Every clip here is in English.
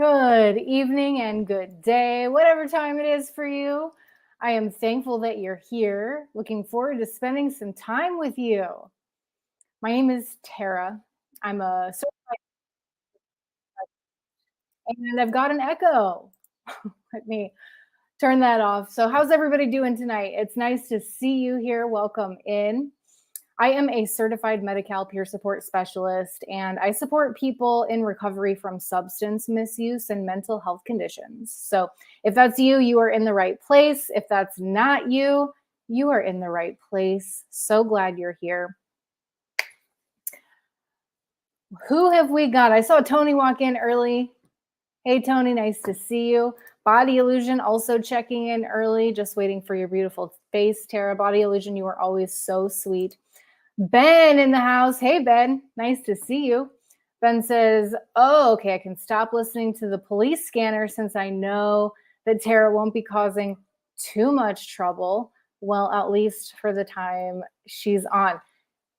Good evening and good day, whatever time it is for you. I am thankful that you're here. Looking forward to spending some time with you. My name is Tara. I'm a certified and I've got an echo. Let me turn that off. So, how's everybody doing tonight? It's nice to see you here. Welcome in. I am a certified Medi-Cal peer support specialist, and I support people in recovery from substance misuse and mental health conditions. So if that's you, you are in the right place. If that's not you, you are in the right place. So glad you're here. Who have we got? I saw Tony walk in early. Hey, Tony, nice to see you. Body Illusion also checking in early, just waiting for your beautiful face, Tara. Body Illusion, you are always so sweet. Ben in the house. Hey, Ben. Nice to see you. Ben says, oh, okay, I can stop listening to the police scanner since I know that Tara won't be causing too much trouble. Well, at least for the time she's on.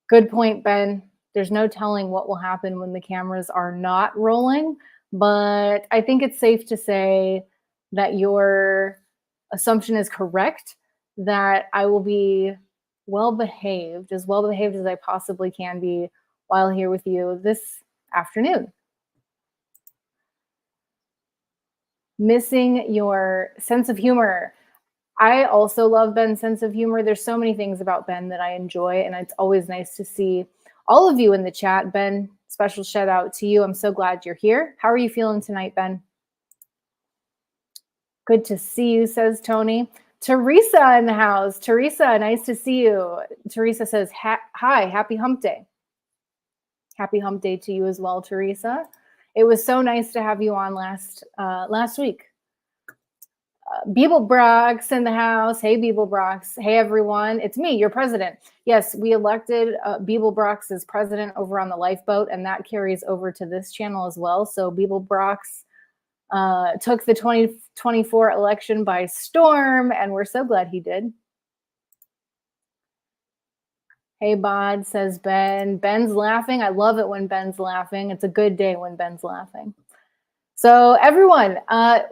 Good point, Ben. There's no telling what will happen when the cameras are not rolling, but I think it's safe to say that your assumption is correct, that I will be well behaved as I possibly can be while here with you this afternoon. Missing your sense of humor. I also love Ben's sense of humor. There's so many things about Ben that I enjoy, and it's always nice to see all of you in the chat. Ben, special shout out to you. I'm so glad you're here. How are you feeling tonight, Ben? Good to see you, says Tony. Teresa in the house. Teresa, nice to see you. Teresa says, hi, happy hump day. Happy hump day to you as well, Teresa. It was so nice to have you on last week. Beeblebrox in the house. Hey, Beeblebrox. Hey, everyone. It's me, your president. Yes, we elected Beeblebrox as president over on the Lifeboat, and that carries over to this channel as well. So Beeblebrox took the 2024 election by storm, and we're so glad he did. Hey, Bod, says Ben. Ben's laughing. I love it when Ben's laughing. It's a good day when Ben's laughing. So everyone,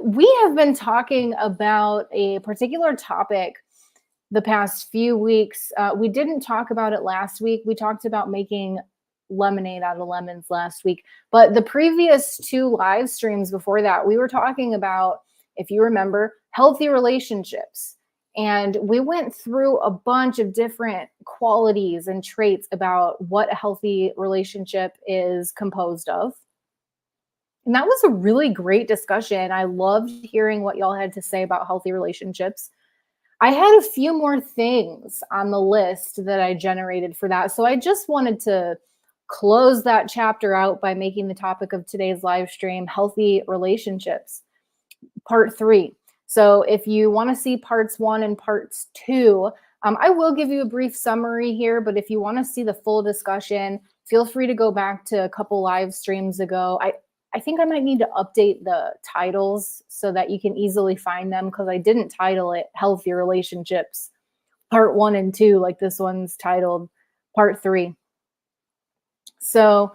we have been talking about a particular topic the past few weeks. We didn't talk about it last week. We talked about making lemonade out of lemons last week. But the previous two live streams before that, we were talking about, if you remember, healthy relationships. And we went through a bunch of different qualities and traits about what a healthy relationship is composed of. And that was a really great discussion. I loved hearing what y'all had to say about healthy relationships. I had a few more things on the list that I generated for that. So I just wanted to close that chapter out by making the topic of today's live stream healthy relationships, part 3. So if you want to see parts 1 and parts 2, I will give you a brief summary here, but if you want to see the full discussion, feel free to go back to a couple live streams ago. I think I might need to update the titles so that you can easily find them, because I didn't title it Healthy Relationships Part 1 and 2, like this one's titled Part 3. So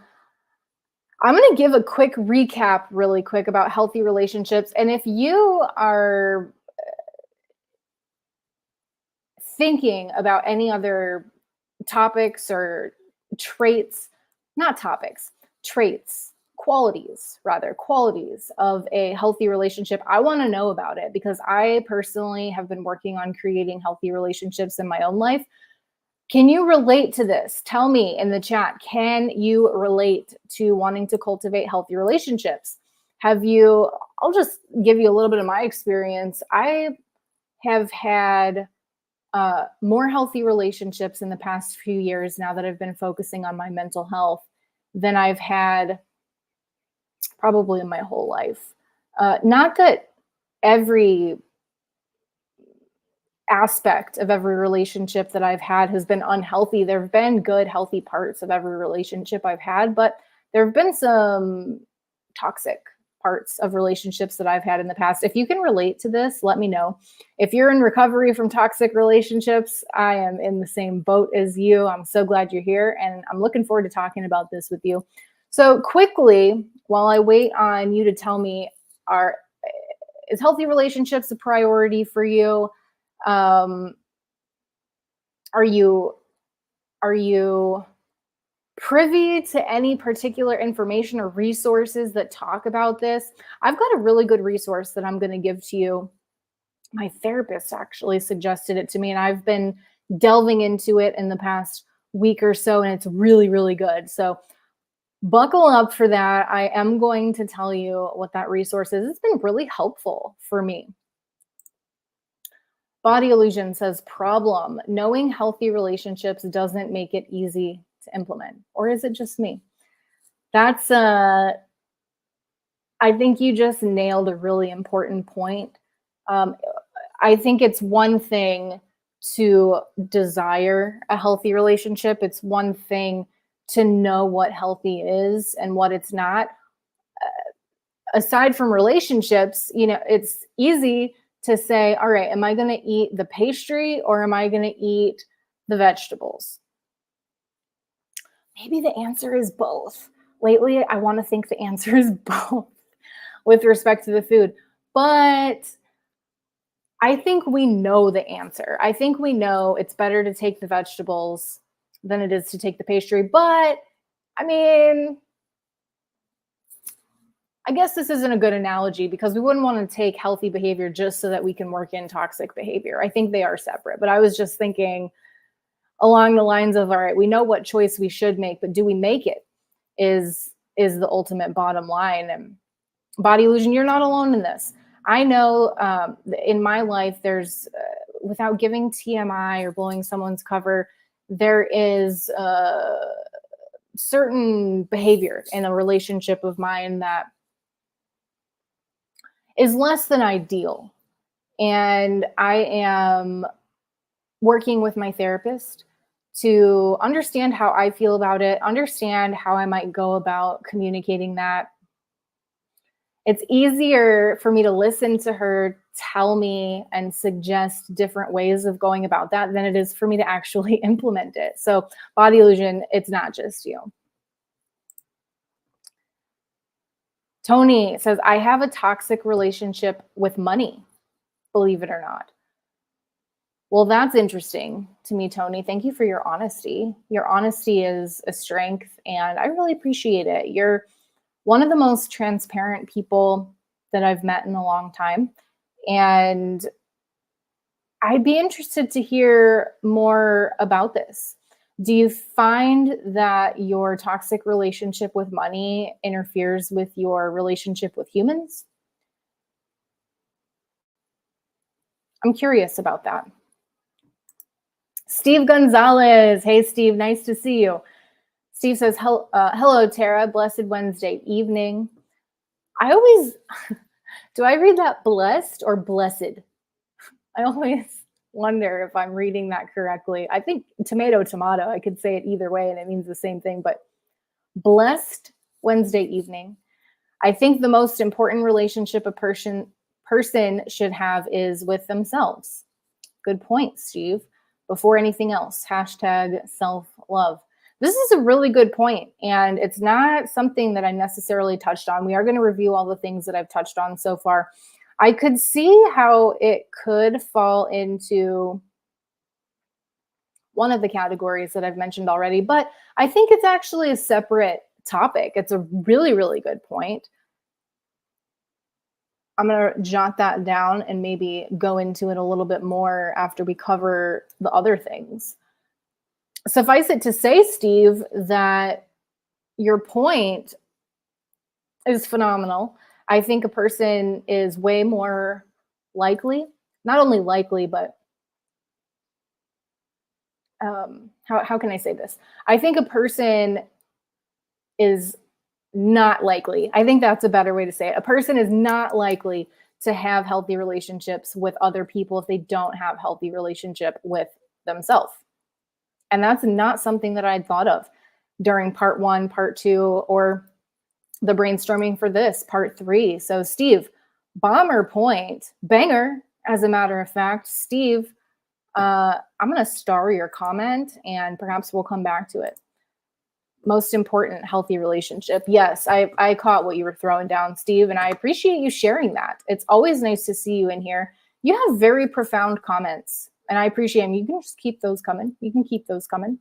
I'm going to give a quick recap really quick about healthy relationships. And if you are thinking about any other topics or traits, not topics, traits, qualities of a healthy relationship, I want to know about it, because I personally have been working on creating healthy relationships in my own life. Can you relate to this? Tell me in the chat, can you relate to wanting to cultivate healthy relationships? I'll just give you a little bit of my experience. I have had more healthy relationships in the past few years now that I've been focusing on my mental health than I've had probably in my whole life. Not that every aspect of every relationship that I've had has been unhealthy. There have been good, healthy parts of every relationship I've had, but there have been some toxic parts of relationships that I've had in the past. If you can relate to this, let me know. If you're in recovery from toxic relationships, I am in the same boat as you. I'm so glad you're here, and I'm looking forward to talking about this with you. So quickly, while I wait on you to tell me is healthy relationships a priority for you? Are you privy to any particular information or resources that talk about this? I've got a really good resource that I'm going to give to you. My therapist actually suggested it to me, and I've been delving into it in the past week or so, and it's really, really good. So buckle up for that. I am going to tell you what that resource is. It's been really helpful for me. Body Illusion says, problem, knowing healthy relationships doesn't make it easy to implement. Or is it just me? That's, I think you just nailed a really important point. I think it's one thing to desire a healthy relationship. It's one thing to know what healthy is and what it's not. Aside from relationships, it's easy to say, all right, am I going to eat the pastry or am I going to eat the vegetables? Maybe the answer is both. Lately, I want to think the answer is both with respect to the food. But I think we know the answer. I think we know it's better to take the vegetables than it is to take the pastry. But I mean, I guess this isn't a good analogy because we wouldn't want to take healthy behavior just so that we can work in toxic behavior. I think they are separate. But I was just thinking along the lines of, all right, we know what choice we should make, but do we make it is the ultimate bottom line. And Body Illusion, you're not alone in this. I know in my life, there's, without giving TMI or blowing someone's cover, there is certain behavior in a relationship of mine that is less than ideal. And I am working with my therapist to understand how I feel about it, understand how I might go about communicating that. It's easier for me to listen to her tell me and suggest different ways of going about that than it is for me to actually implement it. So Body Illusion, it's not just you. Tony says, I have a toxic relationship with money, believe it or not. Well, that's interesting to me, Tony. Thank you for your honesty. Your honesty is a strength, and I really appreciate it. You're one of the most transparent people that I've met in a long time. And I'd be interested to hear more about this. Do you find that your toxic relationship with money interferes with your relationship with humans? I'm curious about that. Steve Gonzalez. Hey, Steve, nice to see you. Steve says, hello, Tara. Blessed Wednesday evening. I always, do I read that blessed or blessed? I always wonder if I'm reading that correctly. I think tomato, I could say it either way and it means the same thing, but blessed Wednesday evening. I think the most important relationship a person should have is with themselves. Good point, Steve. Before anything else, hashtag self-love. This is a really good point, and it's not something that I necessarily touched on. We are going to review all the things that I've touched on so far. I could see how it could fall into one of the categories that I've mentioned already, but I think it's actually a separate topic. It's a really, really good point. I'm going to jot that down and maybe go into it a little bit more after we cover the other things. Suffice it to say, Steve, that your point is phenomenal. I think a person is way more likely, not only likely, but how can I say this? I think a person is not likely. I think that's a better way to say it. A person is not likely to have healthy relationships with other people if they don't have healthy relationship with themselves. And that's not something that I'd thought of during part 1, part 2, or the brainstorming for this, part 3. So Steve, bomber point, banger, as a matter of fact. Steve, I'm going to star your comment and perhaps we'll come back to it. Most important, healthy relationship. Yes, I caught what you were throwing down, Steve, and I appreciate you sharing that. It's always nice to see you in here. You have very profound comments, and I appreciate them. You can just keep those coming. You can keep those coming.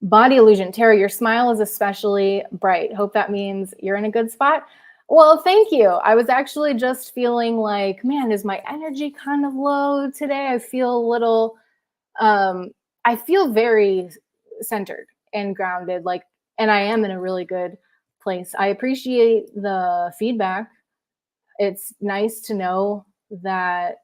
Body illusion. Terry, your smile is especially bright. Hope that means you're in a good spot. Well, thank you. I was actually just feeling like, man, is my energy kind of low today? I feel a little, I feel very centered and grounded, like, and I am in a really good place. I appreciate the feedback. It's nice to know that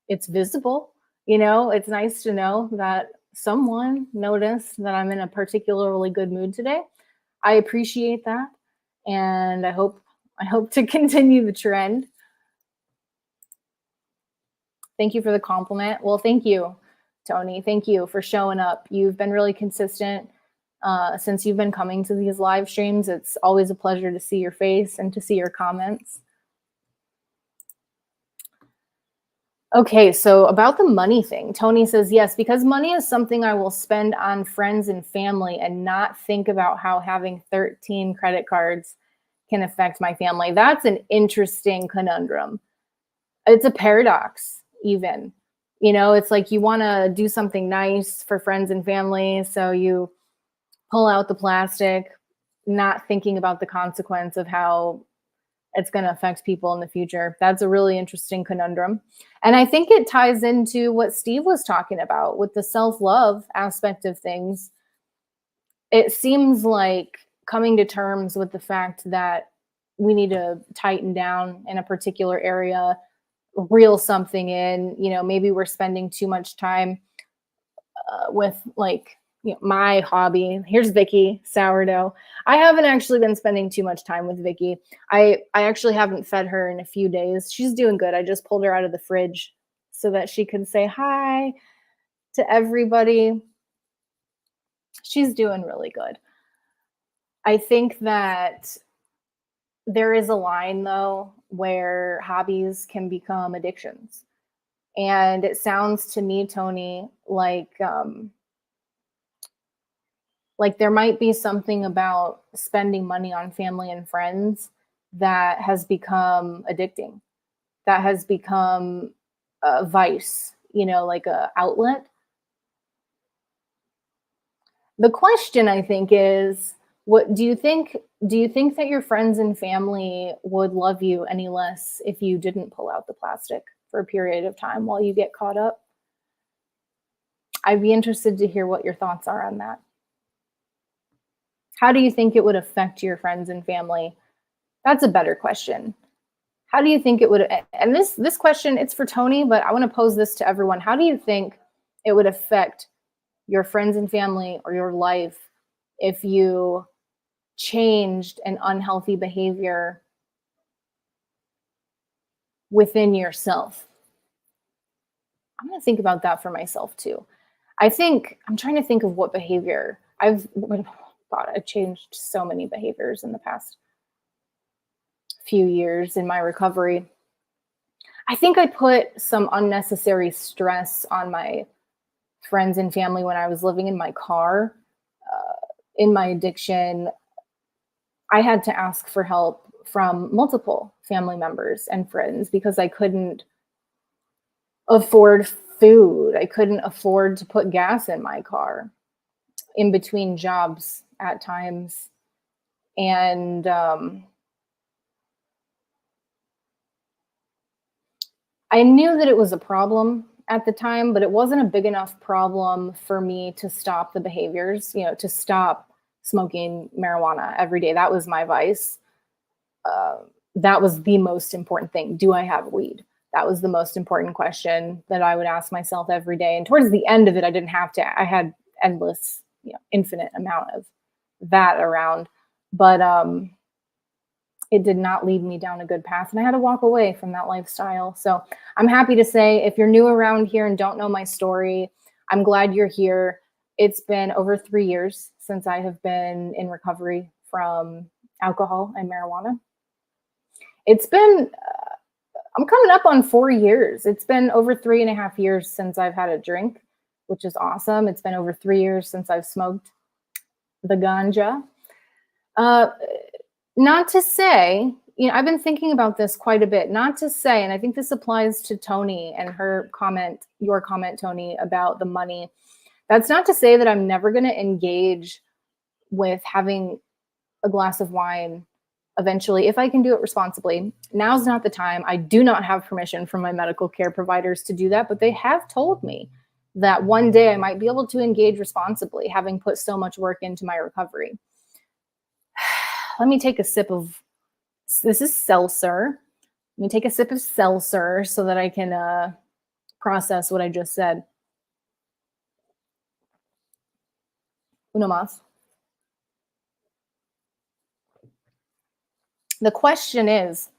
it's visible. It's nice to know that someone noticed that I'm in a particularly good mood today. I appreciate that, and I hope to continue the trend. Thank you for the compliment. Well, thank you, Tony. Thank you for showing up. You've been really consistent since you've been coming to these live streams. It's always a pleasure to see your face and to see your comments. Okay, so about the money thing, Tony says, yes, because money is something I will spend on friends and family and not think about how having 13 credit cards can affect my family. That's an interesting conundrum. It's a paradox, even. It's like you want to do something nice for friends and family, so you pull out the plastic, not thinking about the consequence of how it's going to affect people in the future. That's a really interesting conundrum. And I think it ties into what Steve was talking about with the self-love aspect of things. It seems like coming to terms with the fact that we need to tighten down in a particular area, reel something in. Maybe we're spending too much time with my hobby. Here's Vicky, sourdough. I haven't actually been spending too much time with Vicky. I actually haven't fed her in a few days. She's doing good. I just pulled her out of the fridge so that she could say hi to everybody. She's doing really good. I think that there is a line, though, where hobbies can become addictions. And it sounds to me, Tony, like there might be something about spending money on family and friends that has become addicting, that has become a vice, like a outlet. The question, I think, is, what do you think that your friends and family would love you any less if you didn't pull out the plastic for a period of time while you get caught up? I'd be interested to hear what your thoughts are on that. How do you think it would affect your friends and family? That's a better question. How do you think it would, and this question, it's for Tony, but I want to pose this to everyone. How do you think it would affect your friends and family or your life if you changed an unhealthy behavior within yourself? I'm going to think about that for myself too. I'm trying to think of what behavior I've changed so many behaviors in the past few years in my recovery. I think I put some unnecessary stress on my friends and family when I was living in my car. In my addiction, I had to ask for help from multiple family members and friends because I couldn't afford food. I couldn't afford to put gas in my car in between jobs at times. And I knew that it was a problem at the time, but it wasn't a big enough problem for me to stop the behaviors, to stop smoking marijuana every day. That was my vice. That was the most important thing. Do I have weed? That was the most important question that I would ask myself every day. And towards the end of it, I didn't have to. I had endless, infinite amount of that around. But it did not lead me down a good path. And I had to walk away from that lifestyle. So I'm happy to say, if you're new around here and don't know my story, I'm glad you're here. It's been over 3 years since I have been in recovery from alcohol and marijuana. It's been, I'm coming up on 4 years. It's been over 3.5 years since I've had a drink, which is awesome. It's been over 3 years since I've smoked the ganja. Not to say, I've been thinking about this quite a bit, not to say, and I think this applies to Tony and her comment, your comment, Tony, about the money. That's not to say that I'm never going to engage with having a glass of wine eventually, if I can do it responsibly. Now's not the time. I do not have permission from my medical care providers to do that, but they have told me that one day I might be able to engage responsibly, having put so much work into my recovery. Let me take a sip of, this is seltzer. Let me take a sip of seltzer so that I can process what I just said. Uno más. The question is,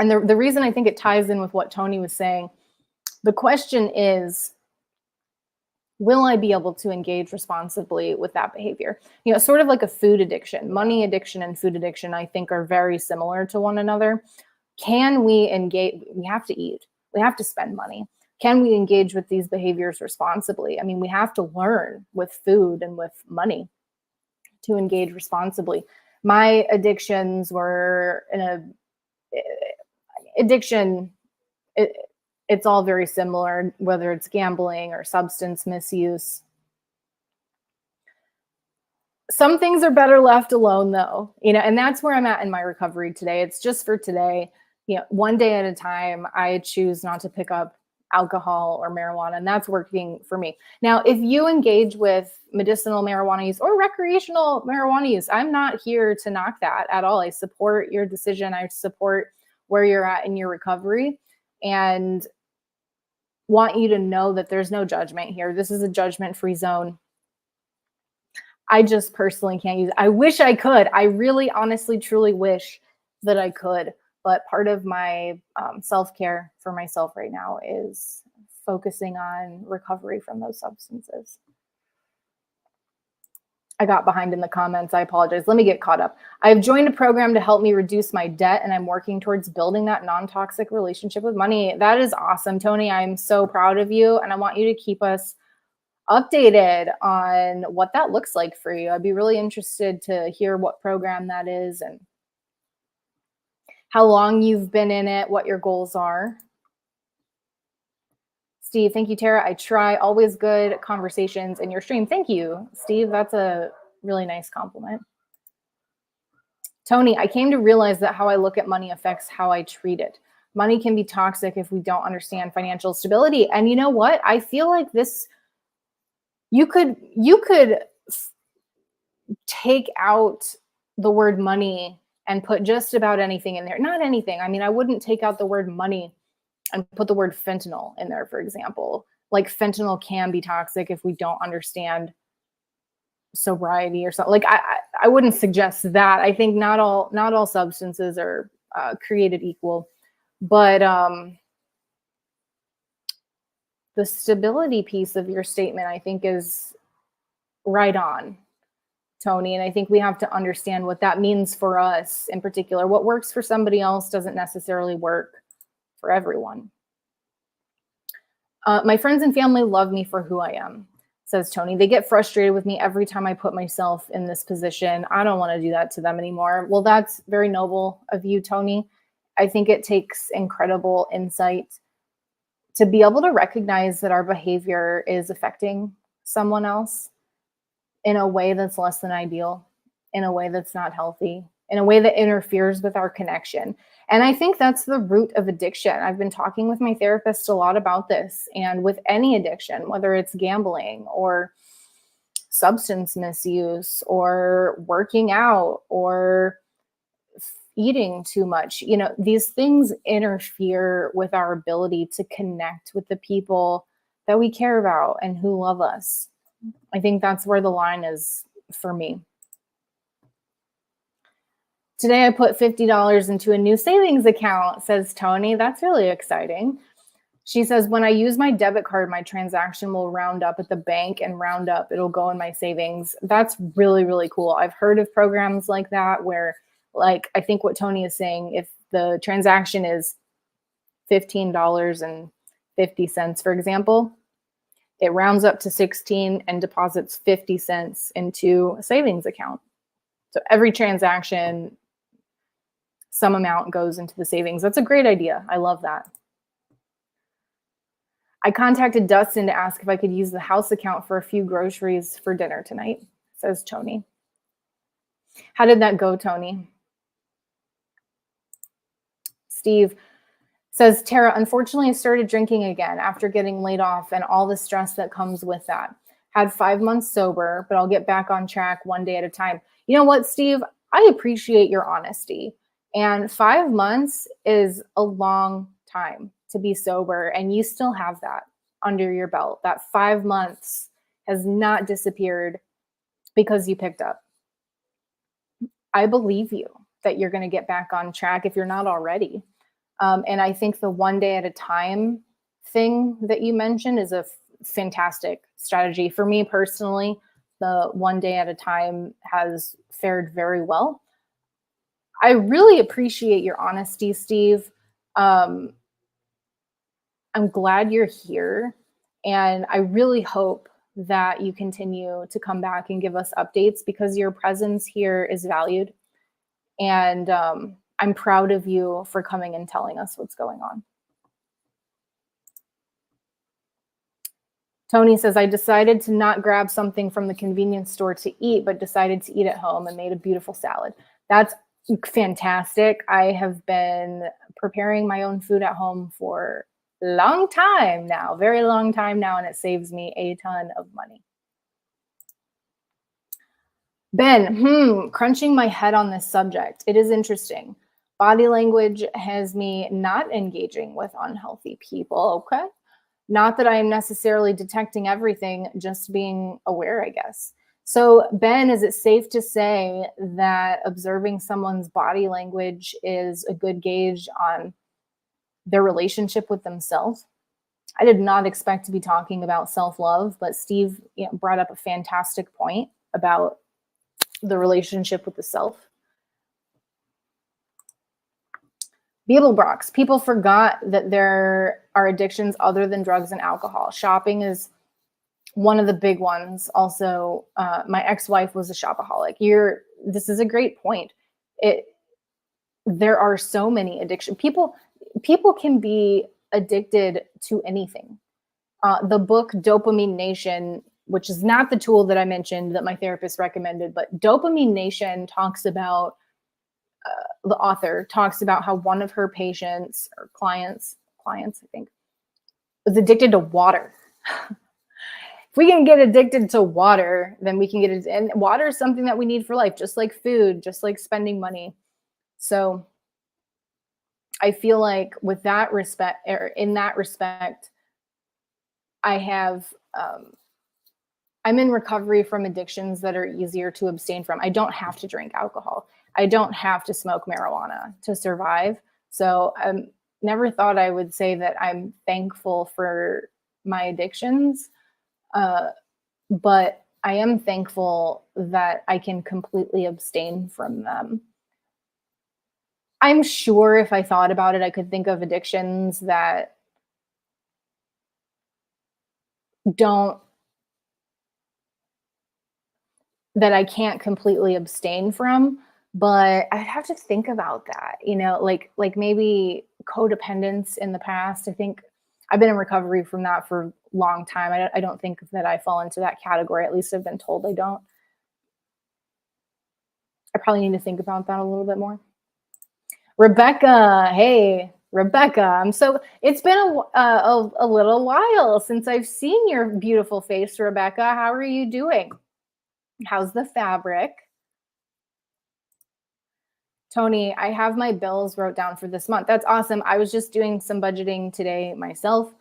and the reason I think it ties in with what Tony was saying, the question is, will I be able to engage responsibly with that behavior? Sort of like a food addiction. Money addiction and food addiction, I think, are very similar to one another. Can we engage? We have to eat. We have to spend money. Can we engage with these behaviors responsibly? I mean, we have to learn with food and with money to engage responsibly. My addictions were addiction. It's all very similar, whether it's gambling or substance misuse. Some things are better left alone, though, and that's where I'm at in my recovery today. It's just for today, one day at a time. I choose not to pick up alcohol or marijuana, and that's working for me. Now, if you engage with medicinal marijuana use or recreational marijuana use, I'm not here to knock that at all. I support your decision. I support where you're at in your recovery, and want you to know that there's no judgment here. This is a judgment-free zone. I just personally can't use it. I wish I could. I really, honestly, truly wish that I could. But part of my self-care for myself right now is focusing on recovery from those substances. I got behind in the comments. I apologize. Let me get caught up. I've joined a program to help me reduce my debt, and I'm working towards building that non-toxic relationship with money. That is awesome, Tony. I'm so proud of you, and I want you to keep us updated on what that looks like for you. I'd be really interested to hear what program that is and how long you've been in it, what your goals are. Steve, thank you, Tara. I try. Always good conversations in your stream. Thank you, Steve. That's a really nice compliment. Tony, I came to realize that how I look at money affects how I treat it. Money can be toxic if we don't understand financial stability. And you know what? I feel like this, you could take out the word money and put just about anything in there. Not anything. I mean, I wouldn't take out the word money and put the word fentanyl in there, for example. Like, fentanyl can be toxic if we don't understand sobriety or something. Like, I wouldn't suggest that. I think not all substances are created equal, but the stability piece of your statement, I think, is right on, Tony. And I think we have to understand what that means for us in particular. What works for somebody else doesn't necessarily work for everyone. My friends and family love me for who I am, says Tony. They get frustrated with me every time I put myself in this position. I don't want to do that to them anymore. Well, that's very noble of you, Tony. I think it takes incredible insight to be able to recognize that our behavior is affecting someone else in a way that's less than ideal, in a way that's not healthy, in a way that interferes with our connection. And I think that's the root of addiction. I've been talking with my therapist a lot about this, and with any addiction, whether it's gambling or substance misuse or working out or eating too much, these things interfere with our ability to connect with the people that we care about and who love us. I think that's where the line is for me. Today, I put $50 into a new savings account, says Tony. That's really exciting. She says, when I use my debit card, my transaction will round up at the bank and round up. It'll go in my savings. That's really, really cool. I've heard of programs like that where, like, I think what Tony is saying, if the transaction is $15.50, for example, it rounds up to 16 and deposits 50 cents into a savings account. So every transaction, some amount goes into the savings. That's a great idea. I love that. I contacted Dustin to ask if I could use the house account for a few groceries for dinner tonight, says Tony. How did that go, Tony? Steve says, Tara, unfortunately, I started drinking again after getting laid off and all the stress that comes with that. Had 5 months sober, but I'll get back on track one day at a time. You know what, Steve? I appreciate your honesty. And 5 months is a long time to be sober, and you still have that under your belt. That 5 months has not disappeared because you picked up. I believe you that you're going to get back on track if you're not already. And I think the one day at a time thing that you mentioned is a fantastic strategy. For me personally, the one day at a time has fared very well. I really appreciate your honesty, Steve. I'm glad you're here. And I really hope that you continue to come back and give us updates because your presence here is valued. And I'm proud of you for coming and telling us what's going on. Tony says, I decided to not grab something from the convenience store to eat, but decided to eat at home and made a beautiful salad. That's fantastic. I have been preparing my own food at home for a long time now, very long time now, and it saves me a ton of money. Ben, crunching my head on this subject. It is interesting. Body language has me not engaging with unhealthy people, okay? Not that I am necessarily detecting everything, just being aware, I guess. So, Ben, is it safe to say that observing someone's body language is a good gauge on their relationship with themselves? I did not expect to be talking about self-love, but Steve brought up a fantastic point about the relationship with the self. Beeblebrox, people forgot that there are addictions other than drugs and alcohol. Shopping is one of the big ones. Also, my ex-wife was a shopaholic. This is a great point. There are so many addictions. People can be addicted to anything. The book Dopamine Nation, which is not the tool that I mentioned that my therapist recommended, but Dopamine Nation talks about, the author talks about how one of her patients or clients, I think, was addicted to water. If we can get addicted to water, then we can get it. And water is something that we need for life, just like food, just like spending money. So I feel like with that respect, or in that respect, I have, I'm in recovery from addictions that are easier to abstain from. I don't have to drink alcohol. I don't have to smoke marijuana to survive. So I never thought I would say that I'm thankful for my addictions, but I am thankful that I can completely abstain from them. I'm sure if I thought about it, I could think of addictions that I can't completely abstain from, but I'd have to think about that, like maybe codependence in the past. I think I've been in recovery from that for a long time. I don't think that I fall into that category. At least I've been told I don't. I probably need to think about that a little bit more. Rebecca, hey, Rebecca, it's been a little while since I've seen your beautiful face, Rebecca. How are you doing? How's the fabric? Tony, I have my bills wrote down for this month. That's awesome. I was just doing some budgeting today myself.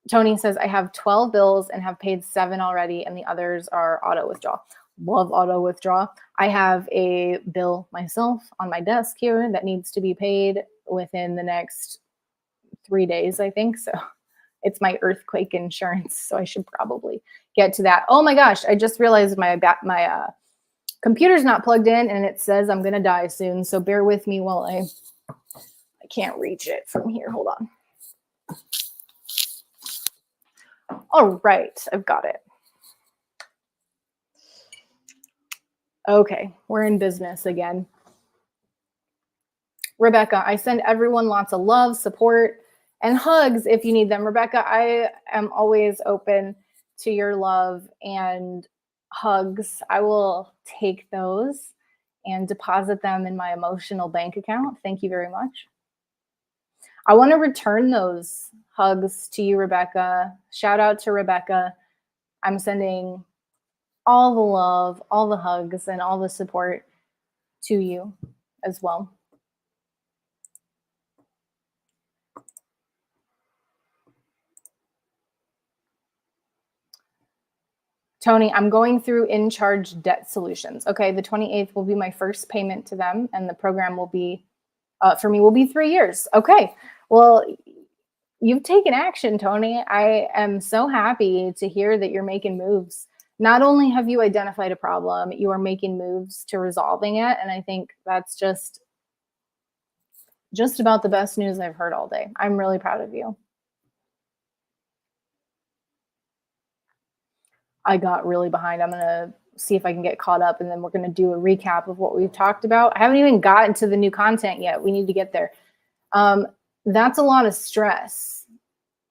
Tony says, I have 12 bills and have paid 7 already, and the others are auto withdrawal. Love auto withdrawal. I have a bill myself on my desk here that needs to be paid within the next 3 days, I think. So it's my earthquake insurance. So I should probably get to that. Oh my gosh, I just realized my computer's not plugged in and it says I'm going to die soon. So bear with me while I can't reach it from here. Hold on. All right, I've got it. Okay, we're in business again. Rebecca, I send everyone lots of love, support, and hugs if you need them. Rebecca, I am always open to your love and hugs. I will take those and deposit them in my emotional bank account. Thank you very much. I want to return those hugs to you, Rebecca. Shout out to Rebecca. I'm sending all the love, all the hugs, and all the support to you as well. Tony, I'm going through In Charge Debt Solutions. Okay, the 28th will be my first payment to them, and the program will be, for me, will be 3 years. Okay, well, you've taken action, Tony. I am so happy to hear that you're making moves. Not only have you identified a problem, you are making moves to resolving it, and I think that's just about the best news I've heard all day. I'm really proud of you. I got really behind. I'm going to see if I can get caught up, and then we're going to do a recap of what we've talked about. I haven't even gotten to the new content yet. We need to get there. That's a lot of stress,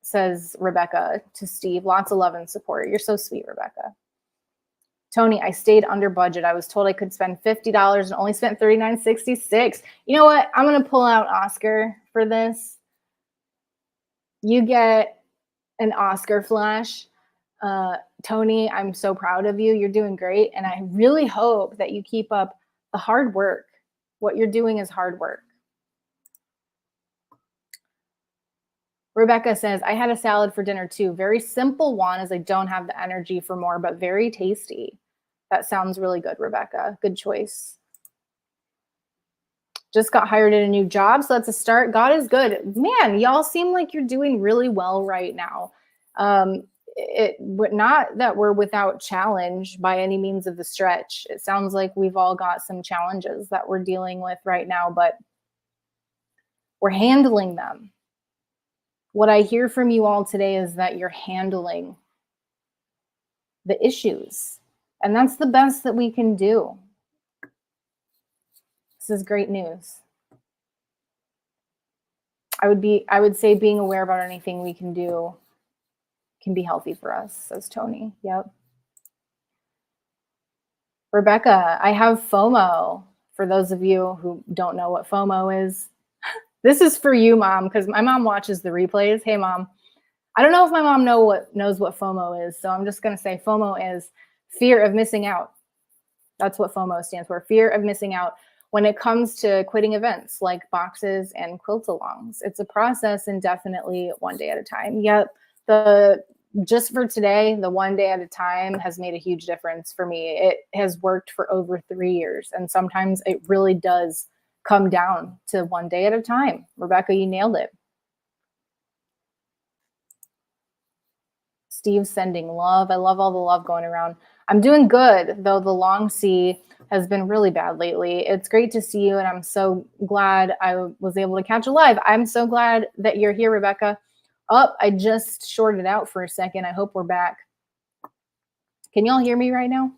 says Rebecca to Steve. Lots of love and support. You're so sweet, Rebecca. Tony, I stayed under budget. I was told I could spend $50 and only spent $39.66. You know what? I'm going to pull out Oscar for this. You get an Oscar flash. Tony, I'm so proud of you. You're doing great. And I really hope that you keep up the hard work. What you're doing is hard work. Rebecca says, I had a salad for dinner too. Very simple one, as I don't have the energy for more, but very tasty. That sounds really good, Rebecca. Good choice. Just got hired at a new job, so that's a start. God is good. Man, y'all seem like you're doing really well right now. Not that we're without challenge by any means of the stretch. It sounds like we've all got some challenges that we're dealing with right now, but we're handling them. What I hear from you all today is that you're handling the issues, and that's the best that we can do. This is great news. I would say being aware about anything we can do can be healthy for us, says Tony. Yep. Rebecca, I have FOMO. For those of you who don't know what FOMO is, this is for you, Mom, because my mom watches the replays. Hey, Mom. I don't know if my mom knows what FOMO is, so I'm just going to say FOMO is fear of missing out. That's what FOMO stands for, fear of missing out when it comes to quitting events like boxes and quilt-alongs. It's a process, and definitely one day at a time. Yep, just for today, the one day at a time has made a huge difference for me. It has worked for over 3 years, and sometimes it really does come down to one day at a time. Rebecca, you nailed it. Steve's sending love. I love all the love going around. I'm doing good, though the long C has been really bad lately. It's great to see you, and I'm so glad I was able to catch a live. I'm so glad that you're here, Rebecca. Oh, I just shorted out for a second. I hope we're back. Can y'all hear me right now?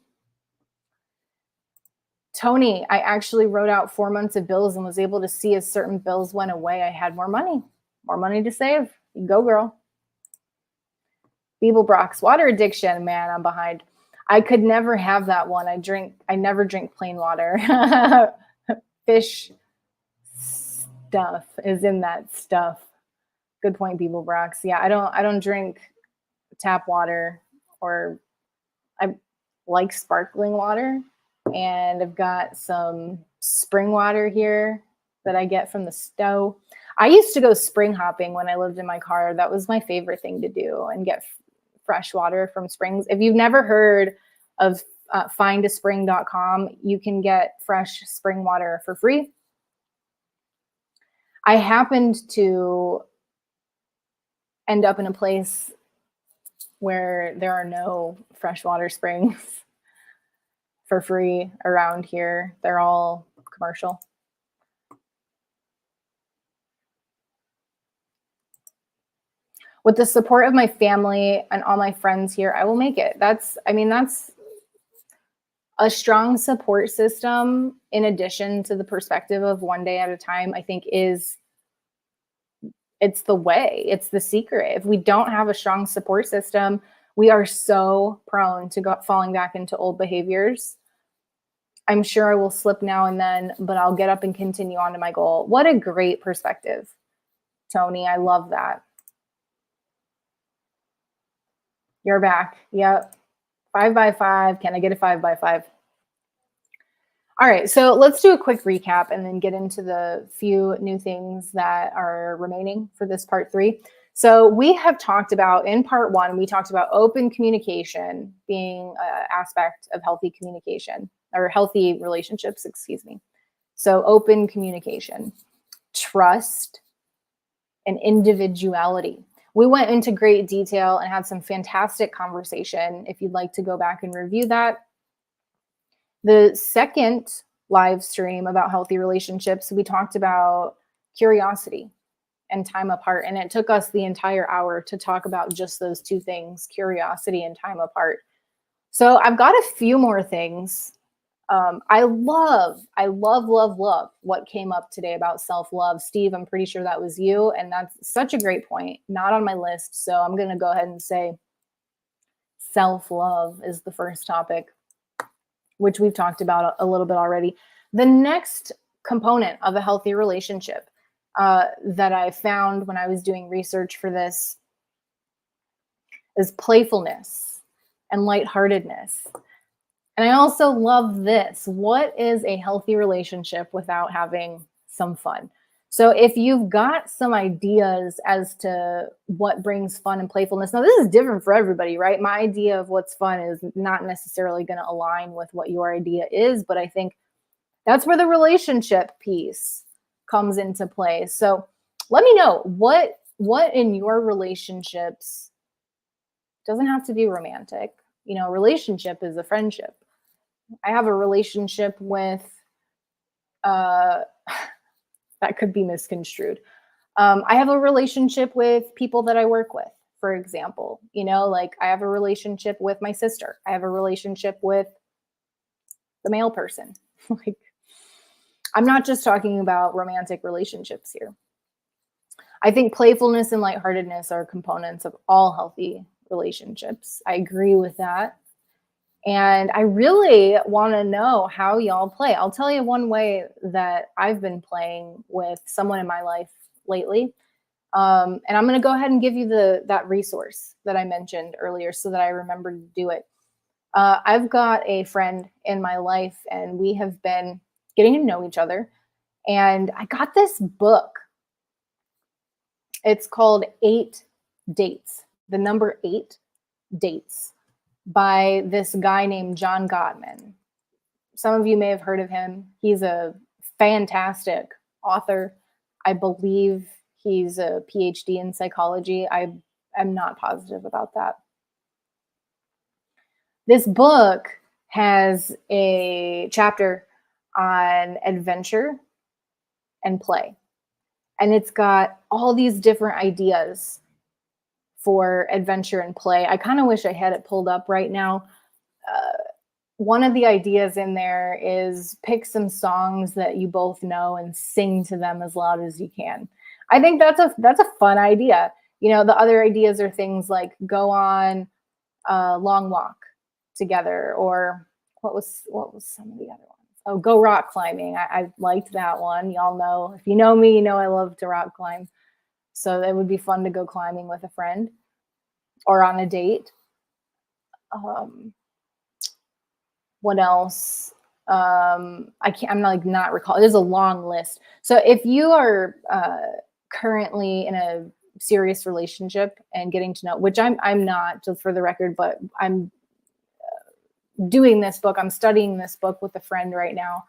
Tony, I actually wrote out 4 months of bills and was able to see as certain bills went away, I had more money to save. You go, girl. Beeble Brock's water addiction. Man, I'm behind. I could never have that one. I never drink plain water. Fish stuff is in that stuff. Good point, Beeble Brock's. Yeah, I don't drink tap water, or I like sparkling water, and I've got some spring water here that I get from the stove. I used to go spring hopping when I lived in my car. That was my favorite thing to do, and get fresh water from springs. If you've never heard of findaspring.com, you can get fresh spring water for free. I happened to end up in a place where there are no freshwater springs for free around here. They're all commercial. With the support of my family and all my friends here, I will make it. That's a strong support system in addition to the perspective of one day at a time, I think it's the way, it's the secret. If we don't have a strong support system, we are so prone to falling back into old behaviors. I'm sure I will slip now and then, but I'll get up and continue on to my goal. What a great perspective, Tony. I love that. You're back. Yep. 5 by 5. Can I get a 5 by 5? All right, so let's do a quick recap and then get into the few new things that are remaining for this part 3. So we have talked about, in part 1, we talked about open communication being an aspect of healthy communication, or healthy relationships, excuse me. So open communication, trust, and individuality. We went into great detail and had some fantastic conversation. If you'd like to go back and review that. The second live stream about healthy relationships, we talked about curiosity and time apart. And it took us the entire hour to talk about just those two things, curiosity and time apart. So I've got a few more things. I love what came up today about self-love. Steve, I'm pretty sure that was you. And that's such a great point. Not on my list. So I'm going to go ahead and say self-love is the first topic, which we've talked about a little bit already. The next component of a healthy relationship that I found when I was doing research for this is playfulness and lightheartedness. And I also love this. What is a healthy relationship without having some fun? So if you've got some ideas as to what brings fun and playfulness, now this is different for everybody, right? My idea of what's fun is not necessarily going to align with what your idea is, but I think that's where the relationship piece comes into play. So let me know what in your relationships, doesn't have to be romantic. You know, a relationship is a friendship. I have a relationship with, that could be misconstrued. I have a relationship with people that I work with, for example. You know, like I have a relationship with my sister. I have a relationship with the male person. Like, I'm not just talking about romantic relationships here. I think playfulness and lightheartedness are components of all healthy relationships. I agree with that. And I really want to know how y'all play. I'll tell you one way that I've been playing with someone in my life lately. And I'm going to go ahead and give you that resource that I mentioned earlier so that I remember to do it. I've got a friend in my life and we have been getting to know each other. And I got this book. It's called 8 Dates, the number 8 Dates, by this guy named John Gottman. Some of you may have heard of him. He's a fantastic author. I believe he's a PhD in psychology. I am not positive about that. This book has a chapter on adventure and play. And it's got all these different ideas for adventure and play. I kind of wish I had it pulled up right now. One of the ideas in there is pick some songs that you both know and sing to them as loud as you can. I think that's a fun idea. You know, the other ideas are things like go on a long walk together, or what was some of the other ones? Oh, go rock climbing. I liked that one. Y'all know, if you know me, you know I love to rock climb. So it would be fun to go climbing with a friend or on a date. What else? I'm not recall. There's a long list. So if you are currently in a serious relationship and getting to know, which I'm not, just for the record, but I'm doing this book. I'm studying this book with a friend right now,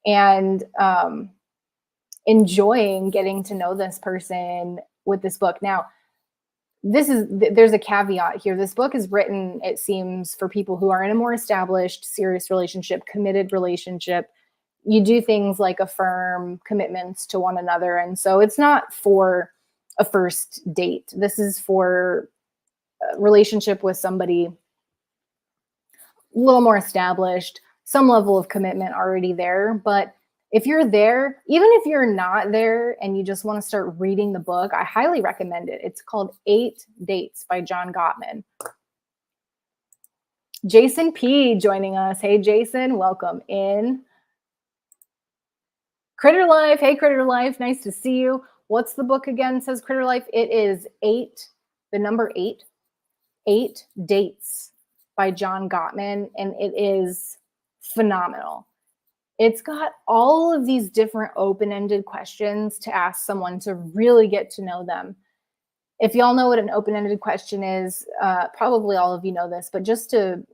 and enjoying getting to know this person with this book. Now, there's a caveat here. This book is written, it seems, for people who are in a more established, serious relationship, committed relationship. You do things like affirm commitments to one another. And so it's not for a first date. This is for a relationship with somebody a little more established, some level of commitment already there. But if you're there, even if you're not there and you just want to start reading the book, I highly recommend it. It's called 8 Dates by John Gottman. Jason P joining us. Hey, Jason, welcome in. Critter Life. Hey, Critter Life. Nice to see you. What's the book again, says Critter Life? It is 8, the number 8, 8 Dates by John Gottman, and it is phenomenal. It's got all of these different open-ended questions to ask someone to really get to know them. If y'all know what an open-ended question is, probably all of you know this, but just to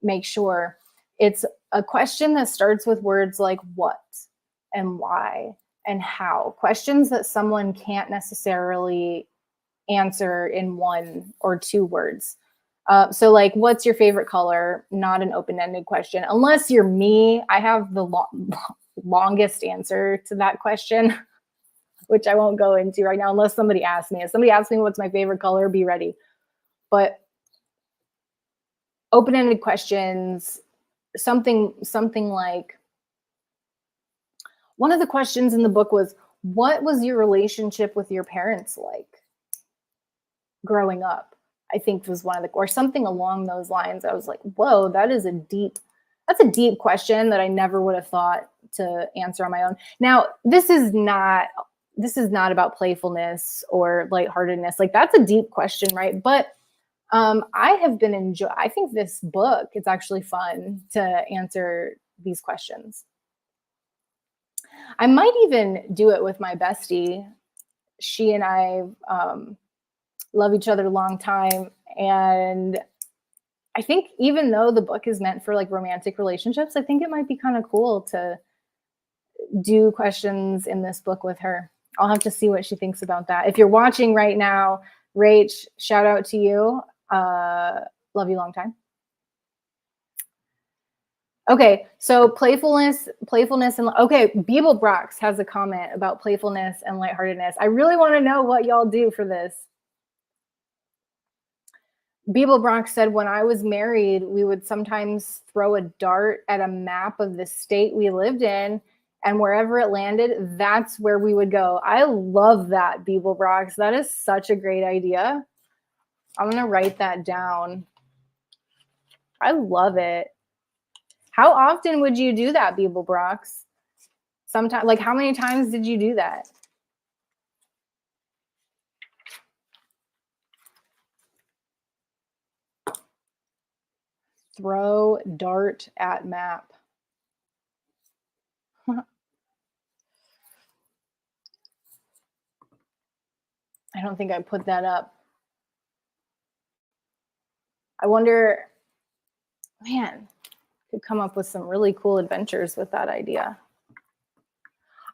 make sure, it's a question that starts with words like what and why and how. Questions that someone can't necessarily answer in 1 or 2 words. So like, what's your favorite color? Not an open-ended question. Unless you're me, I have the longest answer to that question, which I won't go into right now unless somebody asks me. If somebody asks me what's my favorite color, be ready. But open-ended questions, something like, one of the questions in the book was, what was your relationship with your parents like growing up? I think was one of the, or something along those lines. I was like, whoa, that's a deep question that I never would have thought to answer on my own. Now, this is not about playfulness or lightheartedness. Like, that's a deep question, right? But I think this book, it's actually fun to answer these questions. I might even do it with my bestie. She and I love each other a long time. And I think even though the book is meant for like romantic relationships, I think it might be kind of cool to do questions in this book with her. I'll have to see what she thinks about that. If you're watching right now, Rach, shout out to you. Love you long time. Okay, so playfulness, and okay, Beeblebrox has a comment about playfulness and lightheartedness. I really want to know what y'all do for this. Beeblebrox said, when I was married, we would sometimes throw a dart at a map of the state we lived in, and wherever it landed, that's where we would go. I love that, Beeblebrox. That is such a great idea. I'm going to write that down. I love it. How often would you do that, Beeblebrox? Sometimes, like, how many times did you do that? Throw dart at map. I don't think I put that up. I wonder, man, could come up with some really cool adventures with that idea.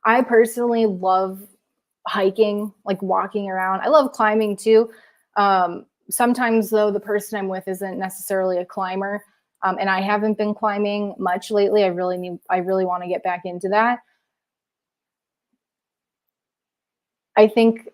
I personally love hiking, like walking around. I love climbing too. Sometimes though, the person I'm with isn't necessarily a climber. And I haven't been climbing much lately. I really want to get back into that. I think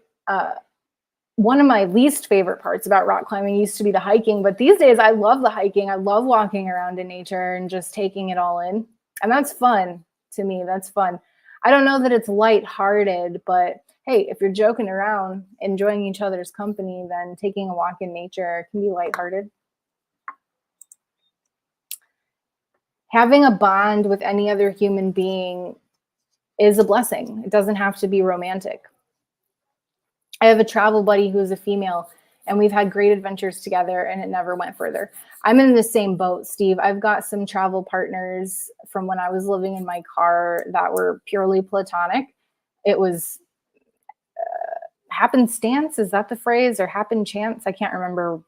one of my least favorite parts about rock climbing used to be the hiking, but these days I love the hiking. I love walking around in nature and just taking it all in. And that's fun to me. That's fun. I don't know that it's lighthearted, but hey, if you're joking around, enjoying each other's company, then taking a walk in nature can be lighthearted. Having a bond with any other human being is a blessing. It doesn't have to be romantic. I have a travel buddy who's a female, and we've had great adventures together, and it never went further. I'm in the same boat, Steve. I've got some travel partners from when I was living in my car that were purely platonic. It was happenstance, is that the phrase, or happen chance? I can't remember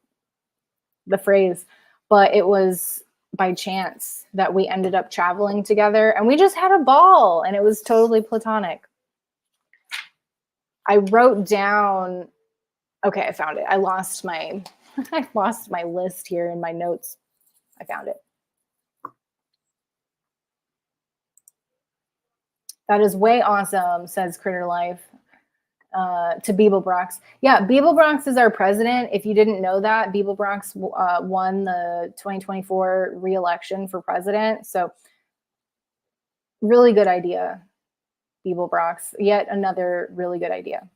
the phrase, but it was by chance that we ended up traveling together, and we just had a ball, and it was totally platonic. I wrote down, okay, I found it. I lost my list here in my notes. I found it. That is way awesome, says Critter Life. to Beeblebrox. Yeah, Beeblebrox is our president. If you didn't know that, Beeblebrox won the 2024 re-election for president. So really good idea, Beeblebrox. Yet another really good idea.